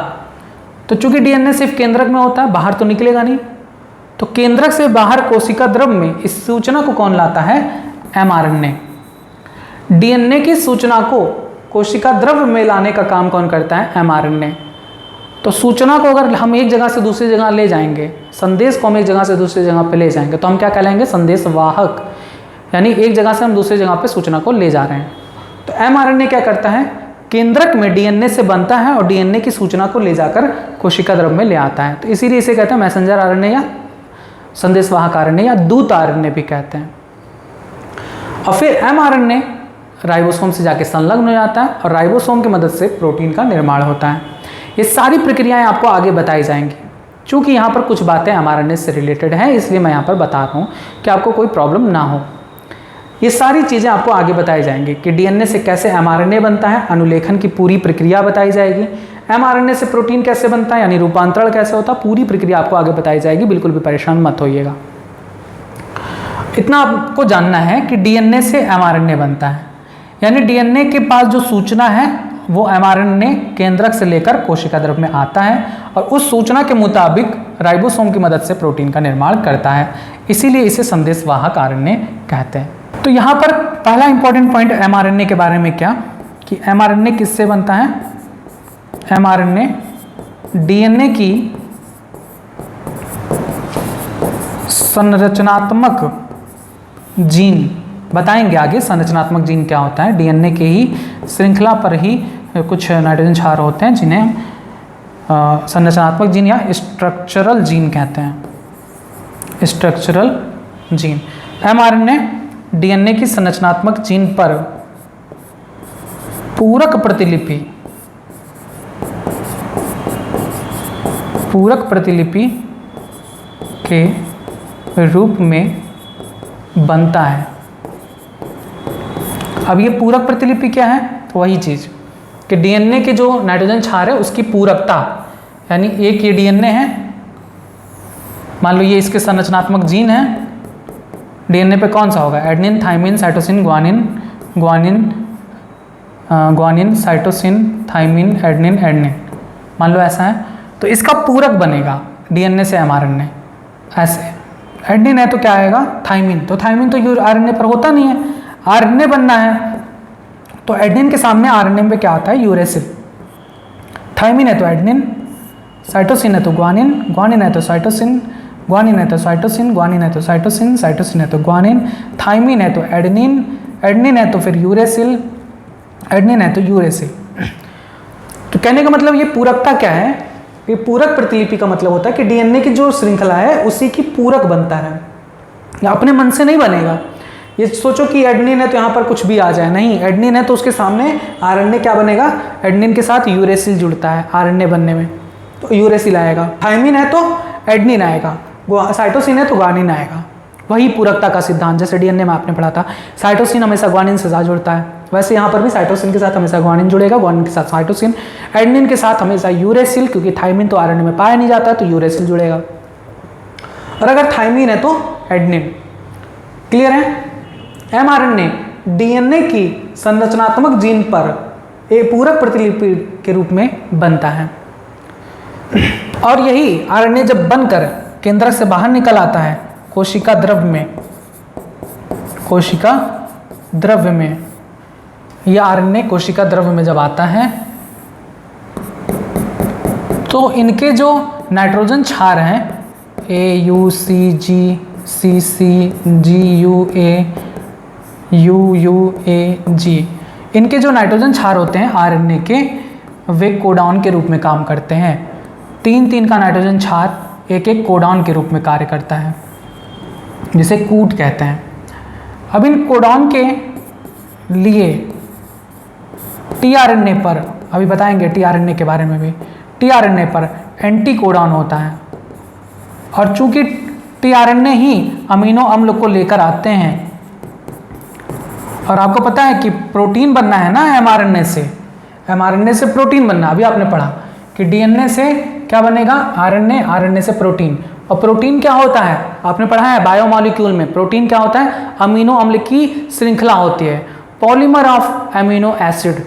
तो चूंकि DNA सिर्फ केंद्रक में होता है, बाहर तो निकलेगा नहीं, तो केंद्रक से बाहर कोशिका द्रव में इस सूचना को कौन लाता है, mRNA। DNA की सूचना को कोशिका द्रव में लाने का काम कौन करता है, mRNA। तो सूचना को अगर हम एक जगह से दूसरी जगह ले जाएंगे, संदेश को हम एक जगह से दूसरी जगह पे ले जाएंगे, तो हम क्या कहलाएंगे, संदेशवाहक। यानी एक जगह से हम दूसरी जगह पे सूचना को ले जा रहे हैं। तो mRNA क्या करता है, केंद्रक में DNA से बनता है और DNA की सूचना को ले जाकर कोशिका द्रव में ले आता है। तो इसीलिए इसे कहते हैं मैसेंजर RNA या संदेशवाहक RNA या दूत RNA भी कहते हैं। और फिर mRNA राइबोसोम से जाके संलग्न हो जाता है और राइबोसोम की मदद से प्रोटीन का निर्माण होता है। ये सारी प्रक्रियाएं आपको आगे बताई जाएंगी। चूंकि यहाँ पर कुछ बातें mRNA से रिलेटेड हैं, इसलिए मैं यहाँ पर बता रहा हूँ कि आपको कोई प्रॉब्लम ना हो। ये सारी चीज़ें आपको आगे बताई जाएंगी कि DNA से कैसे mRNA बनता है, अनुलेखन की पूरी प्रक्रिया बताई जाएगी, mRNA से प्रोटीन कैसे बनता है यानी रूपांतरण कैसे होता है, पूरी प्रक्रिया आपको आगे बताई जाएगी। बिल्कुल भी परेशान मत होइएगा। इतना आपको जानना है कि DNA से mRNA बनता है, यानी DNA के पास जो सूचना है वो mRNA केंद्रक से लेकर कोशिका द्रव में आता है और उस सूचना के मुताबिक राइबोसोम की मदद से प्रोटीन का निर्माण करता है। इसीलिए इसे संदेशवाहक RNA कहते हैं। तो यहाँ पर पहला इंपॉर्टेंट पॉइंट mRNA के बारे में क्या, कि mRNA किससे बनता है, mRNA DNA की संरचनात्मक जीन, बताएंगे आगे संरचनात्मक जीन क्या होता है। DNA के ही श्रृंखला पर ही कुछ नाइट्रोजन क्षार होते हैं जिन्हें संरचनात्मक जीन या स्ट्रक्चरल जीन कहते हैं, स्ट्रक्चरल जीन। mRNA DNA की संरचनात्मक जीन पर पूरक प्रतिलिपि पूरक प्रतिलिपि के रूप में बनता है। अब ये पूरक प्रतिलिपि क्या है? तो वही चीज़ कि डीएनए के जो नाइट्रोजन क्षार है उसकी पूरकता, यानी एक ये डीएनए है, मान लो ये इसके संरचनात्मक जीन है, डीएनए पे कौन सा होगा? Adenine, thymine, cytosine, guanine, cytosine, thymine, adenine, adenine, मान लो ऐसा है, तो इसका पूरक बनेगा डीएनए से एमआरएनए। ऐसे एडेनिन है तो क्या आएगा? थाइमिन। तो थाइमिन तो आरएनए पर होता नहीं है, आरएनए बनना है, तो एडेनिन के सामने आरएनए में क्या आता है? यूरेसिल। थाइमिन है तो एडेनिन, साइटोसिन है तो ग्वानिन, ग्वानिन है तो साइटोसिन, ग्वानिन है तो साइटोसिन, ग्वानिन है तो साइटोसिन, साइटोसिन है तो ग्वानिन, थाइमिन है तो एडेनिन, एडेनिन है तो फिर यूरेसिल, एडेनिन है तो यूरेसिल। तो कहने का मतलब ये पूरकता क्या है? ये पूरक प्रतिलिपि का मतलब होता है कि डीएनए की जो श्रृंखला है उसी की पूरक बनता है, अपने मन से नहीं बनेगा। ये सोचो कि एडेनिन है तो यहाँ पर कुछ भी आ जाए, नहीं, एडेनिन है तो उसके सामने आरएनए क्या बनेगा? एडेनिन के साथ यूरेसिल जुड़ता है आरएनए बनने में, तो यूरेसिल आएगा। थाइमिन है तो एडेनिन आएगा, साइटोसिन है तो ग्वानिन आएगा। वही पूरकता का सिद्धांत, जैसे डीएनए में आपने पढ़ा था, साइटोसिन हमेशा ग्वानिन से साथ जुड़ता है, वैसे यहाँ पर भी साइटोसिन के साथ हमेशा ग्वानिन जुड़ेगा, ग्वानिन के साथ साइटोसिन, एडेनिन के साथ हमेशा यूरेसिल, क्योंकि थाइमिन तो आरएनए में पाया नहीं जाता तो यूरेसिल जुड़ेगा, और अगर थाइमिन है तो एडेनिन। क्लियर है? एमआरएनए डीएनए की संरचनात्मक जीन पर एक पूरक प्रतिलिपि के रूप में बनता है, और यही आरएनए जब बनकर केंद्रक से बाहर निकल आता है कोशिका द्रव्य में, कोशिका द्रव्य में, यह आरएनए कोशिका द्रव्य में जब आता है तो इनके जो नाइट्रोजन क्षार हैं AUCG, इनके जो नाइट्रोजन क्षार होते हैं आरएनए के, वे कोडॉन के रूप में काम करते हैं। 3 का नाइट्रोजन क्षार एक कोडॉन के रूप में कार्य करता है, जिसे कूट कहते हैं। अब इन कोडॉन के लिए टीआरएनए पर, अभी बताएंगे टीआरएनए के बारे में भी, टीआरएनए पर एंटी कोडॉन होता है, और चूंकि टीआरएनए ही अमीनो अम्ल को लेकर आते हैं, और आपको पता है कि प्रोटीन बनना है ना एमआरएनए से, एमआरएनए से प्रोटीन बनना, अभी आपने पढ़ा कि डीएनए से क्या बनेगा? आरएनए, आरएनए से प्रोटीन, और प्रोटीन क्या होता है? आपने पढ़ा है बायोमॉलिक्यूल में, प्रोटीन क्या होता है? अमीनो अम्ल की श्रृंखला होती है, पॉलीमर ऑफ एमिनो एसिड।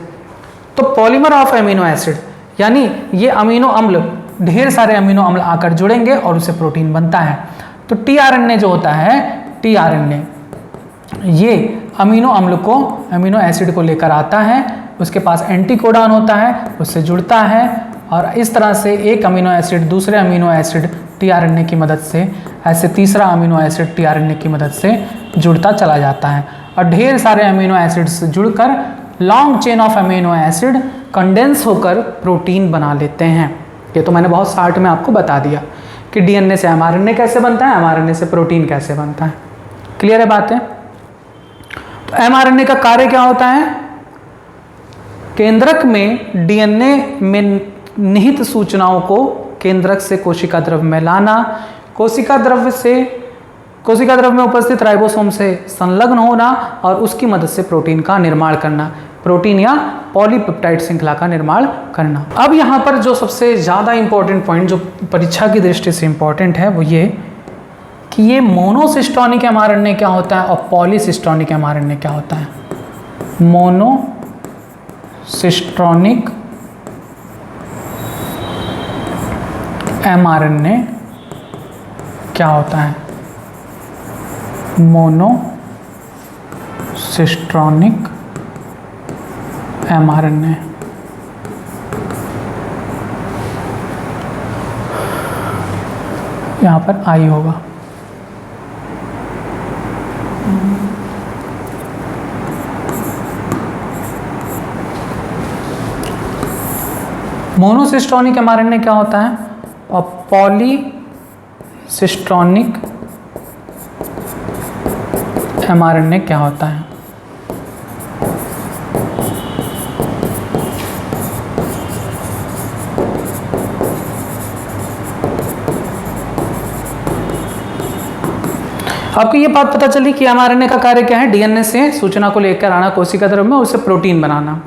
तो पॉलीमर ऑफ एमिनो एसिड यानी ये अमीनो अम्ल, ढेर सारे अमीनो अम्ल आकर जुड़ेंगे और उससे प्रोटीन बनता है। तो टीआरएनए जो होता है, टीआरएनए ये अमीनो अम्ल को, अमीनो एसिड को लेकर आता है, उसके पास एंटी कोडॉन होता है, उससे जुड़ता है, और इस तरह से एक अमीनो एसिड दूसरे अमीनो एसिड टीआरएनए की मदद से, ऐसे तीसरा अमीनो एसिड टीआरएनए की मदद से जुड़ता चला जाता है, और ढेर सारे अमीनो एसिड से जुड़कर long chain of amino acid condense होकर प्रोटीन बना लेते हैं। ये तो मैंने बहुत शार्ट में आपको बता दिया कि डीएनए से एमआरएनए कैसे बनता है, एमआरएनए से प्रोटीन कैसे बनता है। क्लियर है बातें? तो एमआरएनए का कार्य क्या होता है? केंद्रक में डीएनए में निहित सूचनाओं को केंद्रक से कोशिका द्रव्य में लाना, कोशिका द्रव्य में उपस्थित राइबोसोम से संलग्न होना, और उसकी मदद से प्रोटीन का निर्माण करना, प्रोटीन या पॉलीपेप्टाइड श्रृंखला का निर्माण करना। अब यहाँ पर जो सबसे ज़्यादा इंपॉर्टेंट पॉइंट, जो परीक्षा की दृष्टि से इंपॉर्टेंट है, वो ये कि ये मोनोसिस्टोनिक एमआरएनए क्या होता है और पॉलीसिस्टोनिक एमआरएनए क्या होता है। मोनोसिस्टोनिक एमआरएनए क्या होता है? मोनोसिस्टोनिक एमआरएनए यहाँ पर आई होगा। मोनोसिस्टोनिक एमआरएनए क्या होता है और पॉलीसिस्टोनिक एमआरएनए क्या होता है? आपको ये बात पता चली कि mRNA का कार्य क्या है, डीएनए से सूचना को लेकर आना कोशिका द्रव्य में, उसे प्रोटीन बनाना।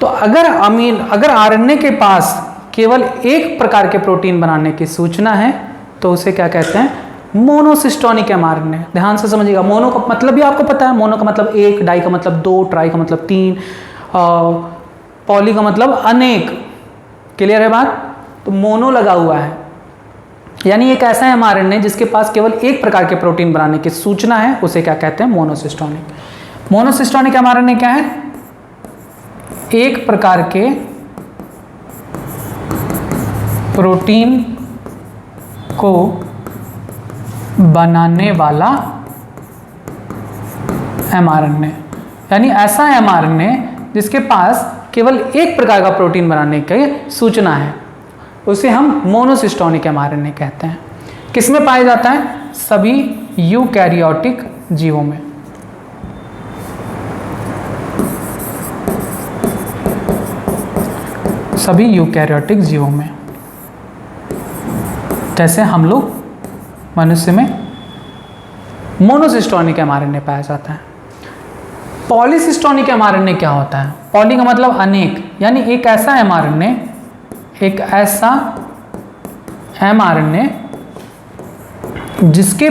तो अगर आरएनए के पास केवल एक प्रकार के प्रोटीन बनाने की सूचना है तो उसे क्या कहते हैं, मोनोसिस्टोनिक एमआरएनए। ध्यान से समझिएगा, मोनो का मतलब भी आपको पता है, मोनो का मतलब एक, डाई का मतलब दो, ट्राई का मतलब तीन, पॉली का मतलब अनेक। क्लियर है बात? तो मोनो लगा हुआ है, यानी एक ऐसा एमआरएनए जिसके पास केवल एक प्रकार के प्रोटीन बनाने की सूचना है, उसे क्या कहते हैं, मोनोसिस्टोनिक। मोनोसिस्टोनिक एमआरएनए क्या है, एक प्रकार के प्रोटीन को बनाने वाला एमआरएनए, यानी ऐसा एमआरएनए जिसके पास केवल एक प्रकार का प्रोटीन बनाने की सूचना है, उसे हम मोनोसिस्टोनिक एमआरएनए कहते हैं। किसमें पाया जाता है, सभी यूकैरियोटिक जीवों में। सभी यूकैरियोटिक जीवों में, जैसे हम लोग मनुष्य में मोनोसिस्टोनिक एमआरएनए पाया जाता है। पॉलीसिस्टोनिक एमआरएनए क्या होता है, पॉली का मतलब अनेक, यानी एक ऐसा एमआरएनए जिसके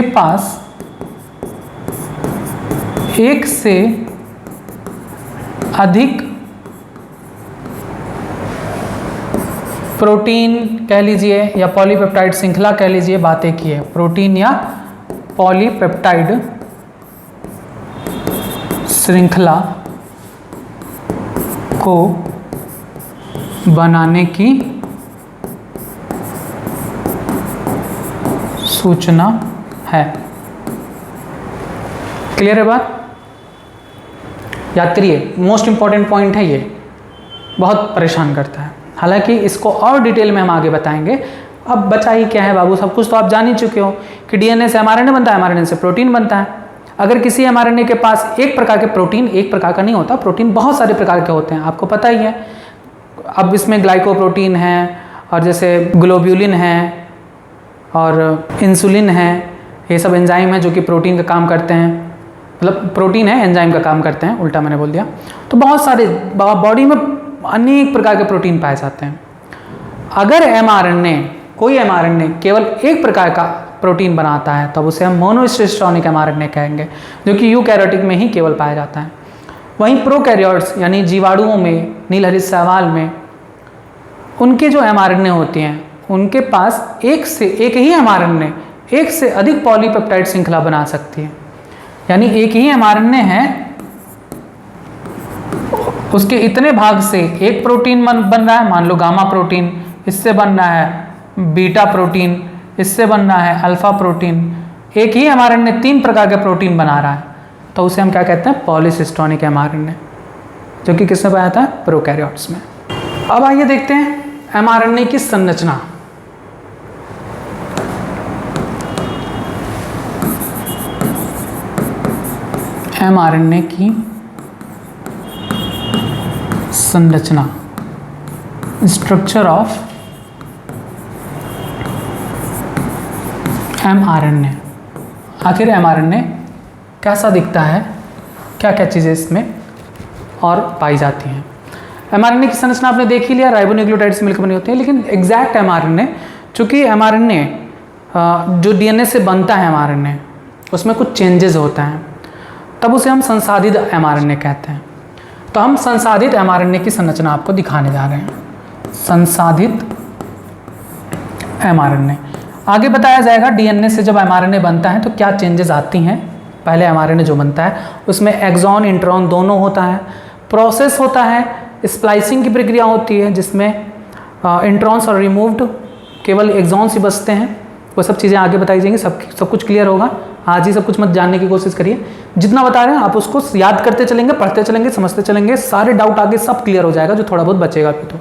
पास एक से अधिक प्रोटीन कह लीजिए या पॉलीपेप्टाइड श्रृंखला कह लीजिए, बातें की है, प्रोटीन या पॉलीपेप्टाइड श्रृंखला को बनाने की सूचना है। क्लियर है बात? याद करिए, मोस्ट इंपॉर्टेंट पॉइंट है ये, बहुत परेशान करता है। हालांकि इसको और डिटेल में हम आगे बताएंगे। अब बचा ही क्या है बाबू, सब कुछ तो आप जान ही चुके हो कि डीएनए से एमआरएनए बनता है, एमआरएनए से प्रोटीन बनता है। अगर किसी एमआरएनए के पास एक प्रकार के प्रोटीन, एक प्रकार का नहीं होता, प्रोटीन बहुत सारे प्रकार के होते हैं, आपको पता ही है। अब इसमें ग्लाइकोप्रोटीन है, और जैसे ग्लोब्यूलिन है और इंसुलिन है, ये सब एंजाइम है जो कि प्रोटीन का काम करते हैं, मतलब प्रोटीन है एंजाइम का काम करते हैं, उल्टा मैंने बोल दिया। तो बहुत सारे बॉडी में अनेक प्रकार के प्रोटीन पाए जाते हैं। अगर कोई एमआरएनए केवल एक प्रकार का प्रोटीन बनाता है तब उसे हम मोनोसिस्टोनिक एमआरएनए कहेंगे, जो कि यूकैरियोटिक में ही केवल पाया जाता है। वहीं प्रोकैरियोट्स यानी जीवाणुओं में, नीलहरित शैवाल में, उनके जो एमआरएनए होते हैं उनके पास एक ही एमआरएनए एक से अधिक पॉलीपेप्टाइड श्रृंखला बना सकती है। यानी एक ही एमआरएनए है, उसके इतने भाग से एक प्रोटीन बन रहा है, मान लो गामा प्रोटीन, इससे बन रहा है बीटा प्रोटीन, इससे बन रहा है अल्फा प्रोटीन। एक ही एमआरएनए 3 प्रकार के प्रोटीन बना रहा है, तो उसे हम क्या कहते हैं, पॉलीसिस्टोनिक एमआरएनए, जो कि किसमें पाया जाता है, प्रोकैरियोट्स में। अब आइए देखते हैं एमआरएनए की संरचना। एमआरएनए की संरचना, स्ट्रक्चर ऑफ एमआरएनए। आखिर एमआरएनए कैसा दिखता है, क्या क्या चीज़ें इसमें और पाई जाती हैं। एमआरएनए की संरचना आपने देख ही लिया, राइबोन्यूक्लियोटाइड से मिलकर बनी होती है। लेकिन एग्जैक्ट एमआरएनए, चूँकि एमआरएनए जो डीएनए से बनता है एमआरएनए, उसमें कुछ चेंजेस होता है, तब उसे हम संसाधित एमआरएनए कहते हैं। तो हम संसाधित एमआरएनए की संरचना आपको दिखाने जा रहे हैं। संसाधित एमआरएनए आगे बताया जाएगा। डीएनए से जब एमआरएनए बनता है तो क्या चेंजेस आती हैं। पहले एमआरएनए जो बनता है उसमें एक्सॉन इंट्रॉन दोनों होता है, प्रोसेस होता है, स्प्लाइसिंग की प्रक्रिया होती है जिसमें इंट्रॉन्स और रिमूव्ड, केवल एक्सॉन्स ही बचते हैं। वो सब चीज़ें आगे बताई जाएंगी, सब कुछ क्लियर होगा। आज ही सब कुछ मत जानने की कोशिश करिए, जितना बता रहे हैं आप उसको याद करते चलेंगे, पढ़ते चलेंगे, समझते चलेंगे, सारे डाउट आगे सब क्लियर हो जाएगा, जो थोड़ा बहुत बचेगा भी। तो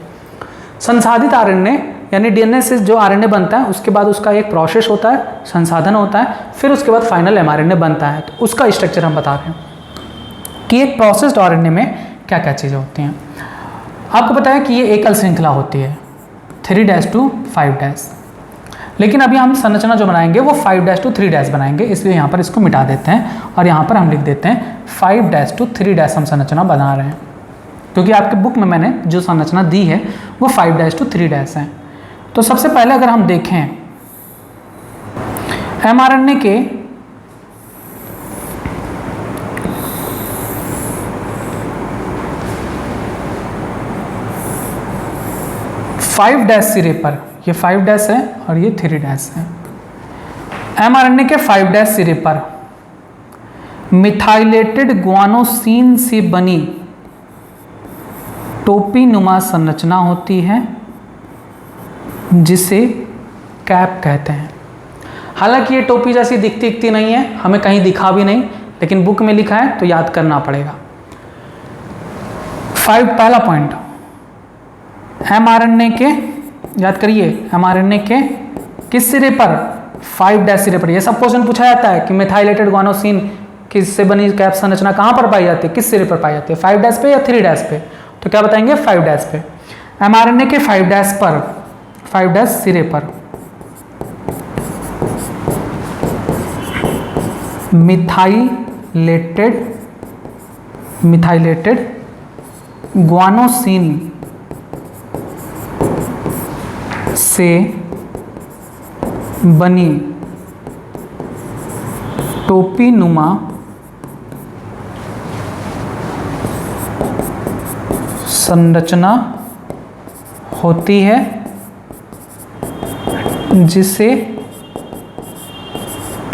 संसाधित आरएनए यानी डीएनए से जो आरएनए बनता है उसके बाद उसका एक प्रोसेस होता है, संसाधन होता है, फिर उसके बाद फाइनल एमआरएनए बनता है। तो उसका स्ट्रक्चर हम बता रहे हैं कि एक प्रोसेस्ड आरएनए में क्या क्या चीज़ें होती हैं। आपको पता है कि ये एकल श्रृंखला होती है 3' to 5', लेकिन अभी हम संरचना जो बनाएंगे वो 5' to 3' बनाएंगे, इसलिए यहाँ पर इसको मिटा देते हैं और यहाँ पर हम लिख देते हैं 5' to 3' हम संरचना बना रहे हैं, क्योंकि आपके बुक में मैंने जो संरचना दी है वो 5' to 3' है। तो सबसे पहले अगर हम देखें mRNA के 5' सिरे पर, ये 5' है और ये 3' है। mRNA के 5' सिरे पर मिथाइलेटेड ग्वानोसिन से बनी टोपी नुमा संरचना होती है जिसे कैप कहते हैं। हालांकि ये टोपी जैसी दिखती नहीं है, हमें कहीं दिखा भी नहीं, लेकिन बुक में लिखा है तो याद करना पड़ेगा। पहला पॉइंट, mRNA के, याद करिए, mRNA के किस सिरे पर, 5' सिरे पर। यह सब क्वेश्चन पूछा जाता है कि मिथाइलेटेड ग्वानोसिन किससे बनी कैप संरचना कहाँ पर पाई जाती है, किस सिरे पर पाई जाती है, 5' पे या 3' पे। तो क्या बताएंगे, 5' पे। mRNA के 5' पर, 5' सिरे पर मिथाइलेटेड ग्वानोसिन से बनी टोपी नुमा संरचना होती है जिसे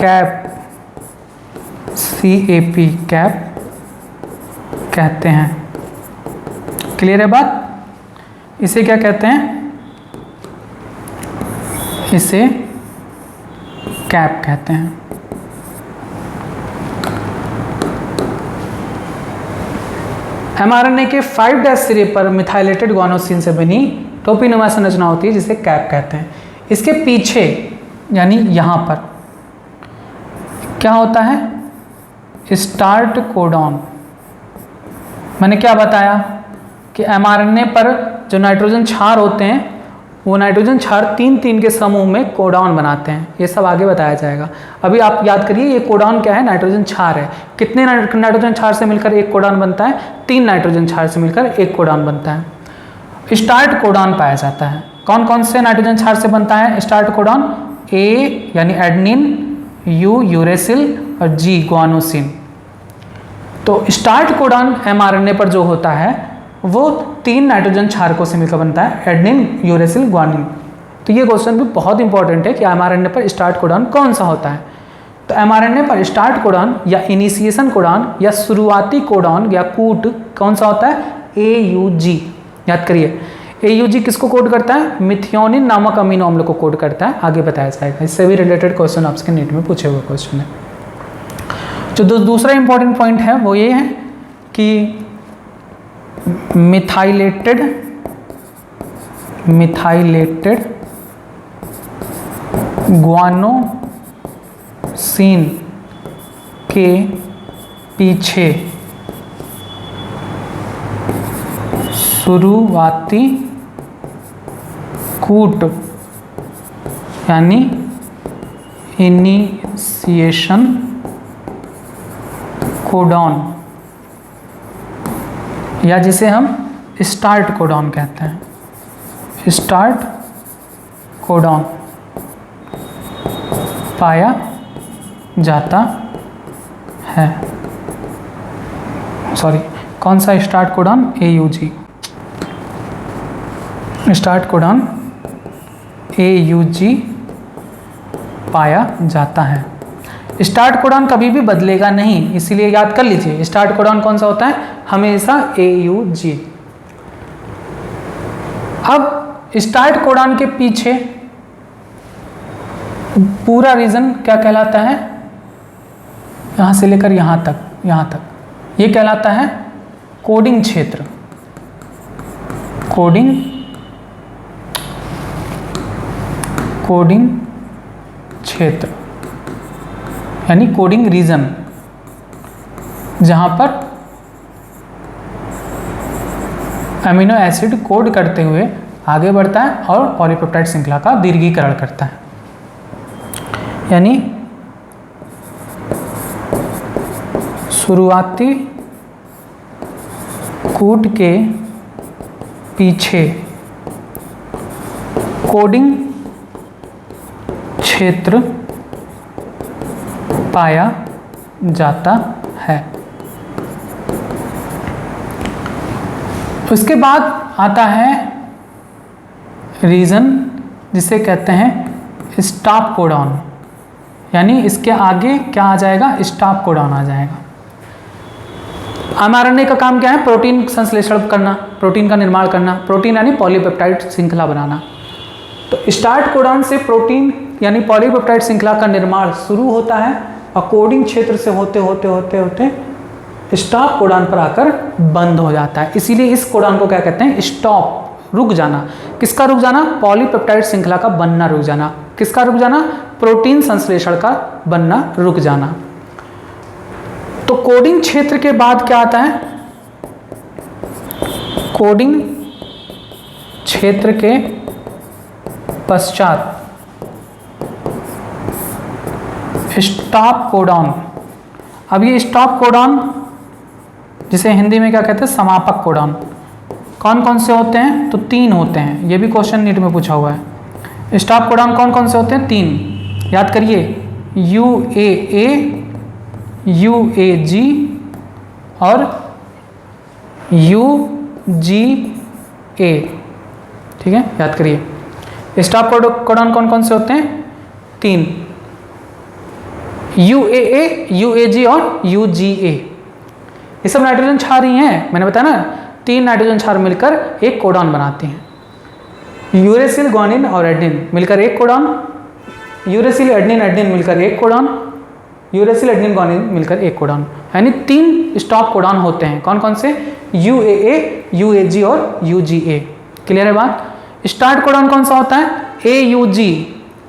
कैप, CAP, कैप कहते हैं। क्लियर है बात? इसे क्या कहते हैं, इसे कैप कहते हैं। mRNA के 5' सिरे पर मिथाइलेटेड ग्वानोसिन से बनी टोपी नुमा संरचना होती है जिसे कैप कहते हैं। इसके पीछे यानी यहाँ पर क्या होता है, स्टार्ट कोडॉन। मैंने क्या बताया कि mRNA पर जो नाइट्रोजन क्षार होते हैं वो नाइट्रोजन क्षार 3 के समूह में कोडॉन बनाते हैं। ये सब आगे बताया जाएगा। अभी आप याद करिए ये कोडॉन क्या है, नाइट्रोजन क्षार है। कितने नाइट्रोजन क्षार से मिलकर एक कोडॉन बनता है, 3 नाइट्रोजन क्षार से मिलकर एक कोडॉन बनता है। स्टार्ट कोडॉन पाया जाता है। कौन कौन से नाइट्रोजन क्षार से बनता है स्टार्ट कोडॉन, ए यानी एडेनिन, यू यूरेसिल और जी ग्वानोसिन। तो स्टार्ट कोडॉन mRNA पर जो होता है वो 3 नाइट्रोजन क्षारकों से मिलकर बनता है, एडेनिन, यूरेसिल, ग्वानिन। तो ये क्वेश्चन भी बहुत इंपॉर्टेंट है कि mRNA पर स्टार्ट कोडॉन कौन सा होता है। तो mRNA पर स्टार्ट कोडॉन या इनिशिएशन कोडॉन या शुरुआती कोडॉन या कूट कौन सा होता है, AUG। याद करिए AUG किसको कोड करता है, मिथियोनिन नामक अमीनो अम्ल को कोड करता है। आगे बताया जाएगा, इससे भी रिलेटेड क्वेश्चन आपके नीट में पूछे हुए क्वेश्चन है। जो दूसरा इंपॉर्टेंट पॉइंट है वो ये है कि मिथाइलेटेड ग्वानोसिन के पीछे शुरुआती कूट यानी इनिशिएशन कोडॉन या जिसे हम स्टार्ट कोडॉन कहते हैं, स्टार्ट कोडॉन पाया जाता है। सॉरी, कौन सा start codon, AUG। Start codon AUG पाया जाता है। स्टार्ट कोडॉन कभी भी बदलेगा नहीं, इसीलिए याद कर लीजिए स्टार्ट कोडॉन कौन सा होता है, हमेशा AUG। अब स्टार्ट कोडॉन के पीछे पूरा रीजन क्या कहलाता है, यहां से लेकर यहां तक, ये कहलाता है कोडिंग क्षेत्र। कोडिंग क्षेत्र यानी कोडिंग रीजन, जहां पर अमीनो एसिड कोड करते हुए आगे बढ़ता है और पॉलीपेप्टाइड श्रृंखला का दीर्घीकरण करता है। यानी शुरुआती कूट के पीछे कोडिंग क्षेत्र पाया जाता है। उसके बाद आता है रीजन, जिसे कहते हैं स्टॉप कोडॉन, यानी इसके आगे क्या आ जाएगा, स्टॉप कोडॉन आ जाएगा। mRNA का काम क्या है, प्रोटीन संश्लेषण करना, प्रोटीन का निर्माण करना, प्रोटीन यानी पॉलीपेप्टाइड श्रृंखला बनाना। तो स्टार्ट कोडॉन से प्रोटीन यानी पॉलीपेप्टाइड श्रृंखला का निर्माण शुरू होता है और कोडिंग क्षेत्र से होते होते होते होते स्टॉप कोडॉन पर आकर बंद हो जाता है। इसीलिए इस कोडॉन को क्या कहते हैं, स्टॉप, रुक जाना। किसका रुक जाना, पॉलीपेप्टाइड श्रृंखला का बनना रुक जाना। किसका रुक जाना, प्रोटीन संश्लेषण का बनना रुक जाना। तो कोडिंग क्षेत्र के बाद क्या आता है, कोडिंग क्षेत्र के पश्चात स्टॉप कोडॉन। अब ये स्टॉप कोडॉन, जिसे हिंदी में क्या कहते हैं, समापक कोडॉन, कौन कौन से होते हैं, तो 3 होते हैं। ये भी क्वेश्चन नीट में पूछा हुआ है। स्टॉप कोडॉन कौन कौन से होते हैं, 3, याद करिए, UAA, UAG और UGA। ठीक है, याद करिए। स्टॉप कोडॉन कौन कौन से होते हैं, 3, UAA, UAG और UGA। ये सब नाइट्रोजन क्षार ही हैं, मैंने बताया ना, 3 नाइट्रोजन क्षार मिलकर एक कोडॉन बनाते हैं। यूरेसिल, ग्वानिन और एडेनिन मिलकर एक कोडॉन, यूरेसिल, एडेनिन, एडेनिन मिलकर एक कोडॉन, यूरेसिल, एडेनिन, ग्वानिन मिलकर एक कोडॉन, यानी 3 स्टॉप कोडॉन होते हैं। कौन कौन से, UAA, UAG और UGA। क्लियर है बात। स्टार्ट कोडॉन कौन सा होता है, AUG।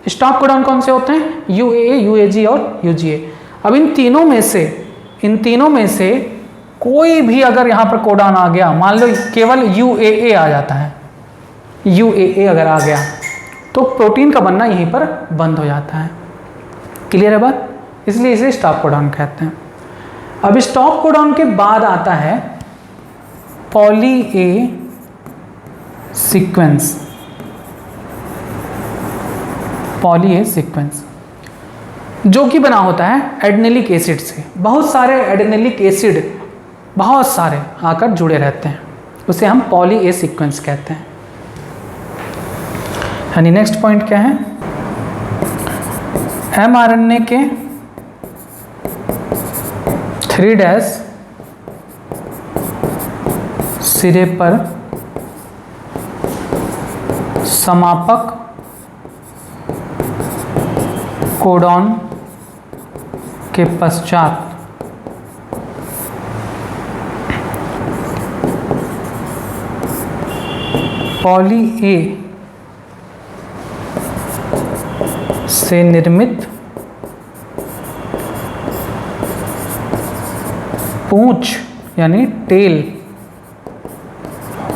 स्टॉप कोडॉन कौन से होते हैं, UAA, UAG और UGA। अब इन तीनों में से कोई भी अगर यहाँ पर कोडॉन आ गया, मान लो केवल UAA आ जाता है, UAA अगर आ गया तो प्रोटीन का बनना यहीं पर बंद हो जाता है। क्लियर है बात, इसलिए इसे स्टॉप कोडॉन कहते हैं। अब स्टॉप कोडॉन के बाद आता है poly A sequence. Poly A sequence जो कि बना होता है एडेनिलिक एसिड से। बहुत सारे एडेनिलिक एसिड, बहुत सारे आकर जुड़े रहते हैं, उसे हम पॉली ए सीक्वेंस कहते हैं। यानी नेक्स्ट पॉइंट क्या है, mRNA के 3' सिरे पर समापक कोडॉन के पश्चात पॉली ए से निर्मित पूंछ यानी टेल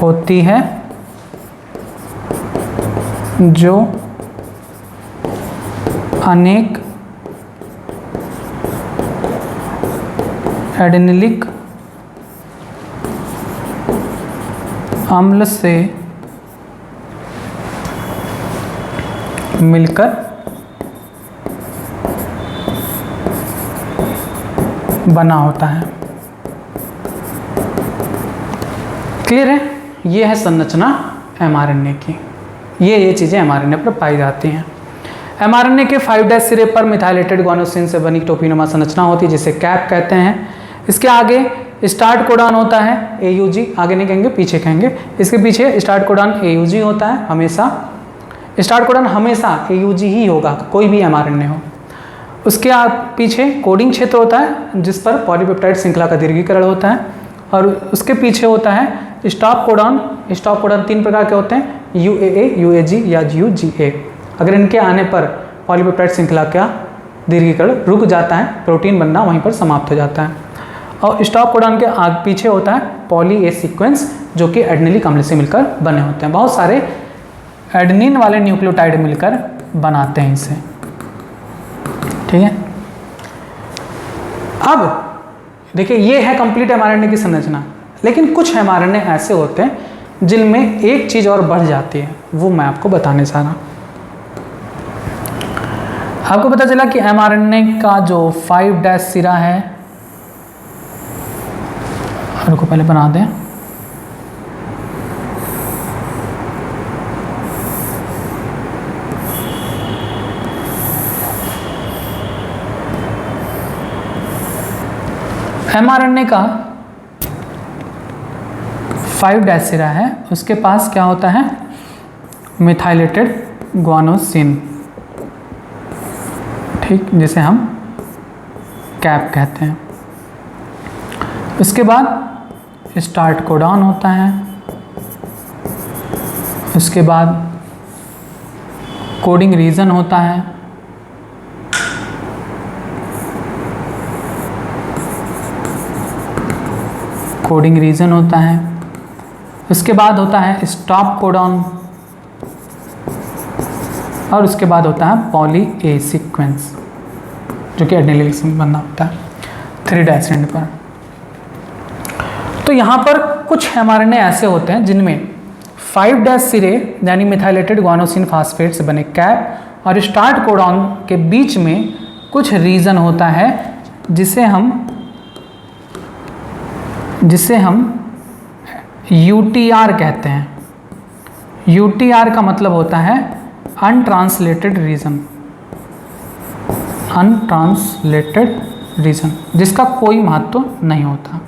होती है, जो अनेक एडेनिलिक अम्ल से मिलकर बना होता है। क्लियर है, ये है संरचना mRNA की। ये चीज़ें mRNA पर पाई जाती हैं। mRNA के 5' सिरे पर मिथाइलेटेड ग्वानोसिन से बनी टोपीनुमा संरचना होती है, जिसे कैप कहते हैं। इसके आगे स्टार्ट कोडॉन होता है AUG, आगे नहीं कहेंगे पीछे कहेंगे। इसके पीछे स्टार्ट कोडॉन AUG होता है, हमेशा स्टार्ट कोडॉन हमेशा AUG ही होगा, कोई भी mRNA हो। उसके पीछे कोडिंग क्षेत्र होता है, जिस पर पॉलीपेप्टाइड श्रृंखला का दीर्घीकरण होता है, और उसके पीछे होता है स्टॉप कोडॉन। स्टॉप कोडॉन 3 प्रकार के होते हैं, UAA, UAG या UGA। अगर इनके आने पर पॉलीपेप्टाइड श्रृंखला का दीर्घीकरण रुक जाता है, प्रोटीन बनना वहीं पर समाप्त हो जाता है। और स्टॉप कोडॉन के पीछे होता है पॉली ए सीक्वेंस, जो कि एडेनिलिक अम्ल से मिलकर बने होते हैं। बहुत सारे एडेनिन वाले न्यूक्लियोटाइड मिलकर बनाते हैं इसे। ठीक है। अब देखिए ये है कंप्लीट mRNA की संरचना, लेकिन कुछ mRNA ऐसे होते हैं जिनमें एक चीज़ और बढ़ जाती है, वो मैं आपको बताने जा रहा हूँ। आपको पता चला कि mRNA का जो 5' सिरा है, रुको पहले बना दें, mRNA का 5' सिरा है, उसके पास क्या होता है, मिथाइलेटेड ग्वानोसिन, ठीक, जिसे हम कैप कहते हैं। उसके बाद स्टार्ट कोडॉन होता है, उसके बाद कोडिंग रीजन होता है, कोडिंग रीजन होता है, उसके बाद होता है स्टॉप कोडॉन, और उसके बाद होता है पॉली ए सीक्वेंस, जो कि एडेनिन से बनना होता है 3' एंड पर। तो यहाँ पर कुछ mRNA ऐसे होते हैं जिनमें 5' सिरे यानी मिथाइलेटेड ग्वानोसिन फास्फेट से बने कैप और स्टार्ट कोडॉन के बीच में कुछ रीजन होता है जिसे हम UTR कहते हैं। UTR का मतलब होता है अनट्रांसलेटेड रीजन, अनट्रांसलेटेड रीजन, जिसका कोई महत्व नहीं होता,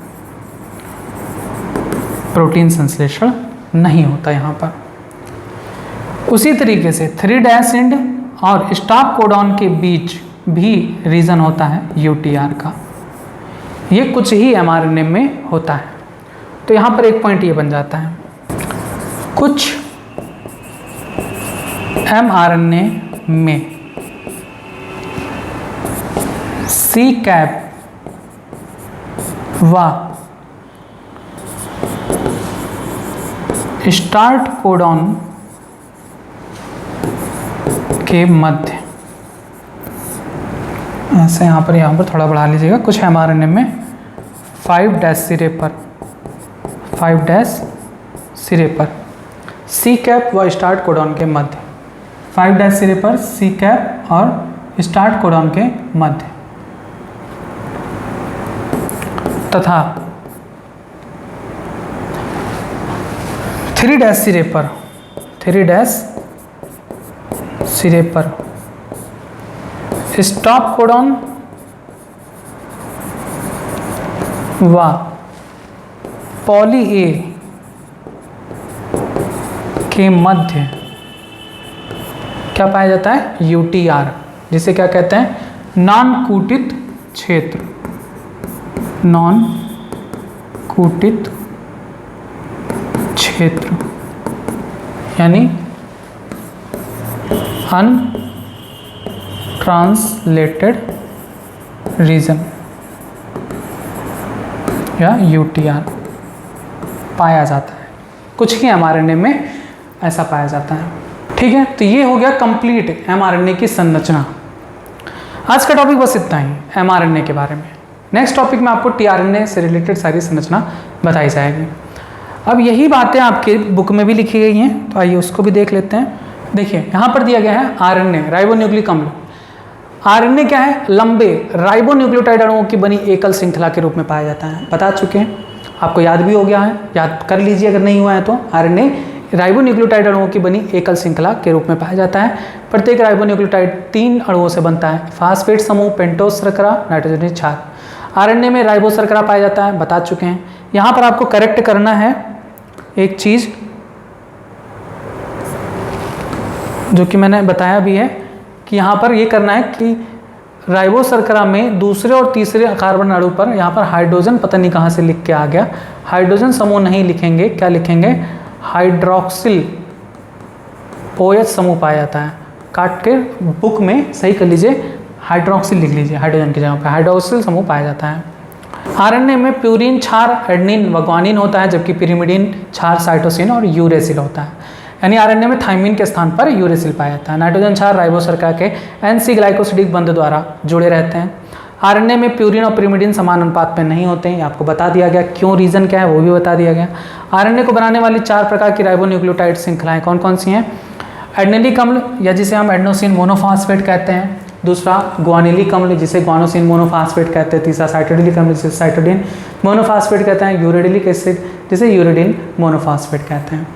प्रोटीन संश्लेषण नहीं होता यहाँ पर। उसी तरीके से 3' एंड और स्टॉप कोडॉन के बीच भी रीजन होता है UTR का। ये कुछ ही mRNA में होता है। तो यहाँ पर एक पॉइंट ये बन जाता है, कुछ mRNA में C कैप व स्टार्ट कोडॉन के मध्य, ऐसे यहाँ पर थोड़ा बढ़ा लीजिएगा, कुछ mRNA में 5' सिरे पर, 5' सिरे पर C कैप व स्टार्ट कोडॉन के मध्य, 5' सिरे पर C कैप और स्टार्ट कोडॉन के मध्य, तथा 3' सिरे पर, 3' सिरे पर स्टॉप कोडॉन व पॉली ए के मध्य क्या पाया जाता है, UTR, जिसे क्या कहते हैं, नॉन कूटित क्षेत्र, नॉन कूटित क्षेत्र, यानी अनट्रांसलेटेड रीजन या UTR पाया जाता है। कुछ ही mRNA में ऐसा पाया जाता है। ठीक है, तो ये हो गया कंप्लीट mRNA की संरचना। आज का टॉपिक बस इतना ही mRNA के बारे में। नेक्स्ट टॉपिक में आपको tRNA से रिलेटेड सारी संरचना बताई जाएगी। अब यही बातें आपके बुक में भी लिखी गई हैं, तो आइए उसको भी देख लेते हैं। देखिए यहाँ पर दिया गया है RNA, राइबोन्यूक्लिक अम्ल। RNA क्या है, लंबे राइबोन्यूक्लियोटाइड अणुओं की बनी एकल श्रृंखला के रूप में पाया जाता है। बता चुके हैं, आपको याद भी हो गया है, याद कर लीजिए अगर नहीं हुआ है तो। RNA राइबोन्यूक्लियोटाइड अणुओं की बनी एकल श्रृंखला के रूप में पाया जाता है। प्रत्येक राइबोन्यूक्लियोटाइड 3 अणुओं से बनता है, फास्फेट समूह, पेंटोस शर्करा, नाइट्रोजन क्षार। RNA में राइबो शर्करा पाया जाता है, बता चुके हैं। यहाँ पर आपको करेक्ट करना है एक चीज़ जो कि मैंने बताया भी है, कि यहाँ पर ये करना है कि राइबो शर्करा में दूसरे और तीसरे कार्बन अणु पर यहाँ पर हाइड्रोजन पता नहीं कहाँ से लिख के आ गया, हाइड्रोजन समूह नहीं लिखेंगे, क्या लिखेंगे, हाइड्रोक्सिल OH समूह पाया जाता है। काट के बुक में सही कर लीजिए, हाइड्रोक्सिल लिख लीजिए, हाइड्रोजन की जगह पर हाइड्रोक्सिल समूह पाया जाता है। RNA में प्यूरिन क्षार एडेनिन व ग्वानिन होता है, जबकि पिरिमिडिन क्षार साइटोसिन और यूरेसिल होता है। यानी आरएनए में थाइमिन के स्थान पर यूरेसिल पाया जाता है। नाइट्रोजन क्षार राइबोसरका के एनसी ग्लाइकोसिडिक बंध द्वारा जुड़े रहते हैं। आरएनए में प्यूरिन और पिरिमिडिन समान अनुपात में नहीं होते हैं, ये आपको बता दिया गया। क्यों, रीजन क्या है वो भी बता दिया गया। आरएनए को बनाने वाली 4 प्रकार की राइबोन्यूक्लियोटाइड श्रृंखलाएं कौन कौन सी हैं? एडेनिलिक अम्ल या जिसे हम एडेनोसिन मोनोफॉस्फेट कहते हैं, दूसरा ग्वानिलिक अम्ल जिसे ग्वानोसिन मोनोफॉस्फेट कहते हैं, तीसरा साइटोडिलिक अम्ल जिसे साइटोडिन मोनोफॉस्फेट कहते हैं, यूरिडिलिक एसिड जिसे यूरिडिन मोनोफॉस्फेट कहते हैं।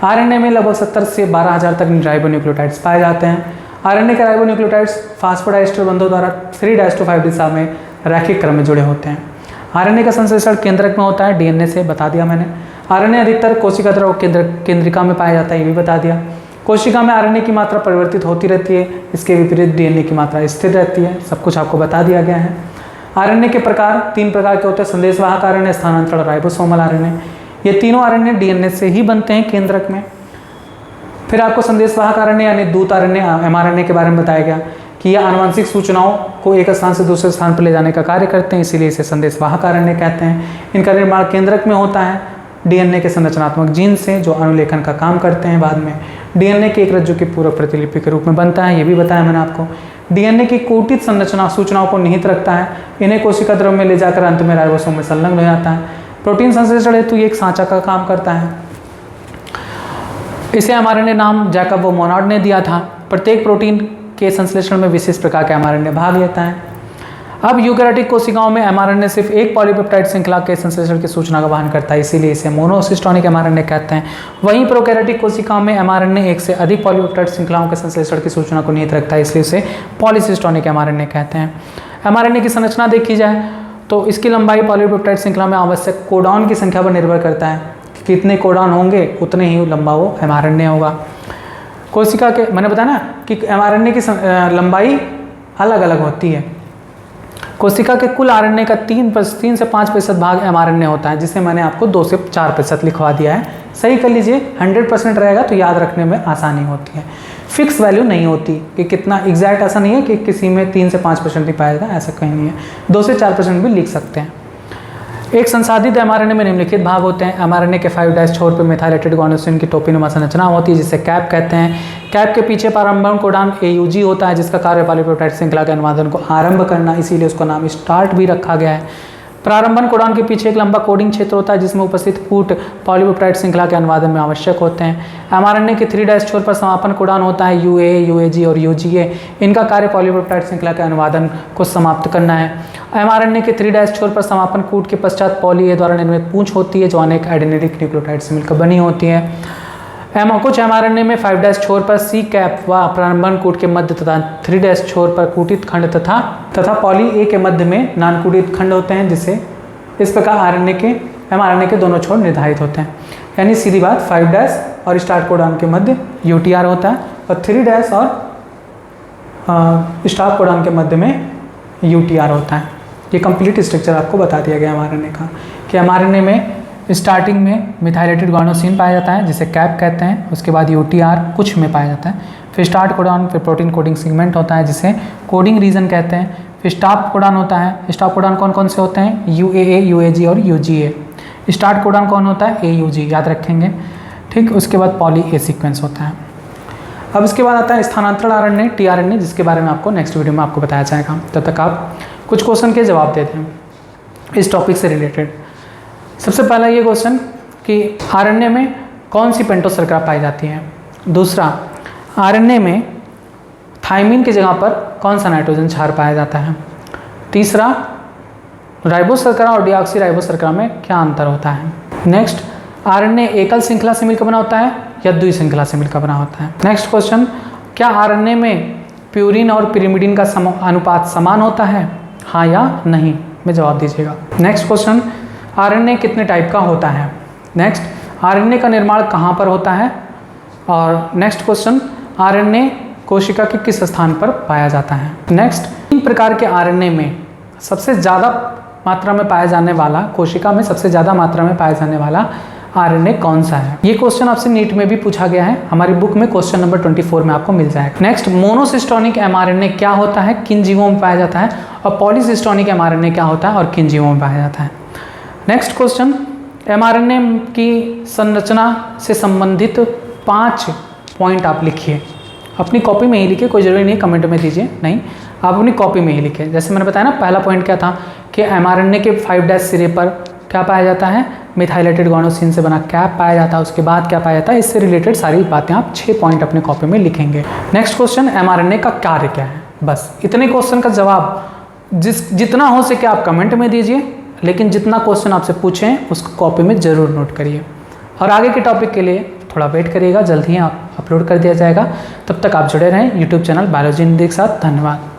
आरएनए में लगभग 70 से 12,000 तक राइबोन्यूक्लियोटाइड्स पाए जाते हैं। आरएनए के राइबोन्यूक्लियोटाइड्स फास्फोडाइस्टर बंधों द्वारा 3'5 दिशा में रैखिक क्रम में जुड़े होते हैं। आरएनए का संश्लेषण केंद्रक में होता है, डीएनए से बता दिया मैंने। आरएनए अधिकतर कोशिका द्रव केंद्रिका में पाया जाता है, ये भी बता दिया। कोशिका में आरएनए की मात्रा परिवर्तित होती रहती है, इसके विपरीत डीएनए की मात्रा स्थिर रहती है, सब कुछ आपको बता दिया गया है। आरएनए के प्रकार 3 प्रकार के होते हैं, संदेशवाहक आरएनए, स्थानांतरण, राइबोसोमल आरएनए। ये तीनों आरएनए डीएनए से ही बनते हैं केंद्रक में। फिर आपको संदेशवाहक आरएनए यानी दूत आरएनए, एमआरएनए के बारे में बताया गया कि ये आनुवंशिक सूचनाओं को एक स्थान से दूसरे स्थान पर ले जाने का कार्य करते हैं, इसीलिए इसे संदेशवाहक आरएनए कहते हैं। इनका निर्माण केंद्रक में होता है डीएनए के संरचनात्मक जीन से, जो अनुलेखन का काम करते हैं। बाद में डीएनए की एक रज्जु की पूरक प्रतिलिपि के रूप में बनता है, ये भी बताया मैंने आपको। डीएनए की कोटित संरचना सूचनाओं को निहित रखता है, इन्हें कोशिका द्रव में ले जाकर अंत में राइबोसोम में संलग्न हो जाता है। प्रोटीन संश्लेषण हेतु ये एक सांचा का काम करता है। इसे एमआरएनए नाम जैकब व मोनार्ड ने दिया था। प्रत्येक प्रोटीन के संश्लेषण में विशेष प्रकार के एमआरएनए भाग लेता है। अब यूकैरियोटिक कोशिकाओं में एमआरएनए सिर्फ एक पॉलीपेप्टाइड श्रृंखला के संश्लेषण की सूचना का वहन करता है, इसीलिए इसे मोनोसिस्टोनिक एमआरएनए कहते हैं। वहीं प्रोकैरियोटिक कोशिकाओं में एमआरएनए एक से अधिक पॉलीपेप्टाइड श्रृंखलाओं के संश्लेषण की सूचना को निहित रखता है, इसलिए इसे पॉलीसिस्टोनिक एमआरएनए कहते हैं। एमआरएनए की संरचना देखी जाए तो इसकी लंबाई पॉलीपेप्टाइड श्रृंखला में आवश्यक कोडॉन की संख्या पर निर्भर करता है। कितने कोडॉन होंगे उतने ही लंबा वो एमआरएनए होगा। कोशिका के मैंने बताया ना कि एमआरएनए की लंबाई अलग अलग होती है। कोशिका के कुल आरएनए का 3 से 5% भाग एमआरएनए होता है, जिसे मैंने आपको 2 से 4% लिखवा दिया है। सही कर लीजिए, 100% रहेगा तो याद रखने में आसानी होती है। फिक्स वैल्यू नहीं होती कि कितना एग्जैक्ट, ऐसा नहीं है कि किसी में 3 से 5% नहीं पाया जाता, ऐसा कहीं नहीं है। 2 से 4% भी लिख सकते हैं। एक संसाधित एमआरएनए में निम्नलिखित भाग होते हैं। एमआरएनए के 5' छोर पर मेथाइलेटेड गुआनोसिन की टोपीनुमा संरचना होती है, जिसे कैप कहते हैं। कैप के पीछे प्रारंभन कोडान AUG होता है, जिसका कार्य पॉलीपेप्टाइड श्रृंखला के अनुवादन को आरंभ करना, इसीलिए उसका नाम स्टार्ट भी रखा गया है। प्रारंभन कोडान के पीछे एक लंबा कोडिंग क्षेत्र होता है, जिसमें उपस्थित कूट पॉलीपेप्टाइड श्रृंखला के अनुवादन में आवश्यक होते हैं। एमआरएनए के 3' छोर पर समापन कोडान होता है, UAA, UAG और UGA। इनका कार्य पॉलीपेप्टाइड श्रृंखला के अनुवादन को समाप्त करना है। एमआरएनए के 3' छोर पर समापन कूट के पश्चात पॉली A द्वारा निर्मित पूंछ होती है, जो अनेक एडेनिलिक न्यूक्लियोटाइड से मिलकर बनी होती है। कुछ एमआरएनए में 5' छोर पर C कैप व प्रारंभन कूट के मध्य तथा 3' छोर पर कूटित खंड तथा पॉली A के मध्य में नान कूटित खंड होते हैं, जिसे इस प्रकार एमआरएनए के दोनों छोर निर्धारित होते हैं। यानी सीधी बात, 5' और स्टार्ट कोडॉन के मध्य UTR होता है और 3' और स्टॉप कोडॉन के मध्य में UTR होता है। ये कंप्लीट स्ट्रक्चर आपको बता दिया गया एमआरएनए का, कि एमआरएनए में स्टार्टिंग में मिथाइलेटेड गुआनोसिन पाया जाता है, जिसे कैप कहते हैं। उसके बाद UTR कुछ में पाया जाता है। फिर स्टार्ट कोडॉन, फिर प्रोटीन कोडिंग सेगमेंट होता है, जिसे कोडिंग रीजन कहते हैं। फिर स्टॉप कोडॉन होता है। स्टॉप कोडॉन कौन कौन से होते हैं? UAA, UAG और UGA। स्टार्ट कोडॉन कौन होता है? AUG, याद रखेंगे। ठीक, उसके बाद पॉली A सीक्वेंस होता है। अब इसके बाद आता है स्थानांतरण आरएनए, tRNA, जिसके बारे में आपको नेक्स्ट वीडियो में आपको बताया जाएगा। तब तक आप कुछ क्वेश्चन के जवाब देते हैं इस टॉपिक से रिलेटेड। सबसे पहला ये क्वेश्चन कि आरएनए में कौन सी पेंटोस शर्करा पाई जाती है। दूसरा, आरएनए में थाइमिन की जगह पर कौन सा नाइट्रोजन क्षार पाया जाता है। तीसरा, राइबोस शर्करा और डिऑक्सी राइबोस शर्करा में क्या अंतर होता है। नेक्स्ट, आरएनए एकल श्रृंखला से मिलकर बना होता है या द्वि श्रृंखला से मिलकर बना होता है। नेक्स्ट क्वेश्चन, क्या आरएनए में प्यूरिन और पिरिमिडिन का अनुपात समान होता है, हाँ या नहीं, में जवाब दीजिएगा। नेक्स्ट क्वेश्चन, आरएनए कितने टाइप का होता है। नेक्स्ट, आरएनए का निर्माण कहाँ पर होता है। और नेक्स्ट क्वेश्चन, आरएनए कोशिका के किस स्थान पर पाया जाता है। नेक्स्ट, 3 प्रकार के आरएनए में सबसे ज़्यादा मात्रा में पाया जाने वाला, कोशिका में सबसे ज़्यादा मात्रा में पाया जाने वाला आरएनए कौन सा है। ये क्वेश्चन आपसे नीट में भी पूछा गया है, हमारी बुक में क्वेश्चन नंबर 24 में आपको मिल जाएगा। नेक्स्ट, मोनोसिस्टोनिक एमआरएनए क्या होता है, किन जीवों में पाया जाता है। और पॉलीसिस्टोनिक एमआरएनए क्या होता है और किन जीवों में पाया जाता है। नेक्स्ट क्वेश्चन, एमआरएनए की संरचना से संबंधित 5 पॉइंट आप लिखिए, अपनी कॉपी में ही लिखिए, कोई ज़रूरी नहीं कमेंट में दीजिए, नहीं, आप अपनी कॉपी में ही लिखिए। जैसे मैंने बताया ना, पहला पॉइंट क्या था कि mRNA के 5' सिरे पर क्या पाया जाता है, मिथाइलेटेड गुआनोसिन से बना कैप पाया जाता है, उसके बाद क्या पाया जाता है, इससे रिलेटेड सारी बातें आप 6 पॉइंट अपने कॉपी में लिखेंगे। नेक्स्ट क्वेश्चन, mRNA का कार्य क्या है। बस इतने क्वेश्चन का जवाब जितना हो सके आप कमेंट में दीजिए, लेकिन जितना क्वेश्चन आपसे पूछें उसको कॉपी में ज़रूर नोट करिए। और आगे के टॉपिक के लिए थोड़ा वेट करिएगा, जल्द ही आप अपलोड कर दिया जाएगा। तब तक आप जुड़े रहें यूट्यूब चैनल बायोलॉजी हिंदी के साथ। धन्यवाद।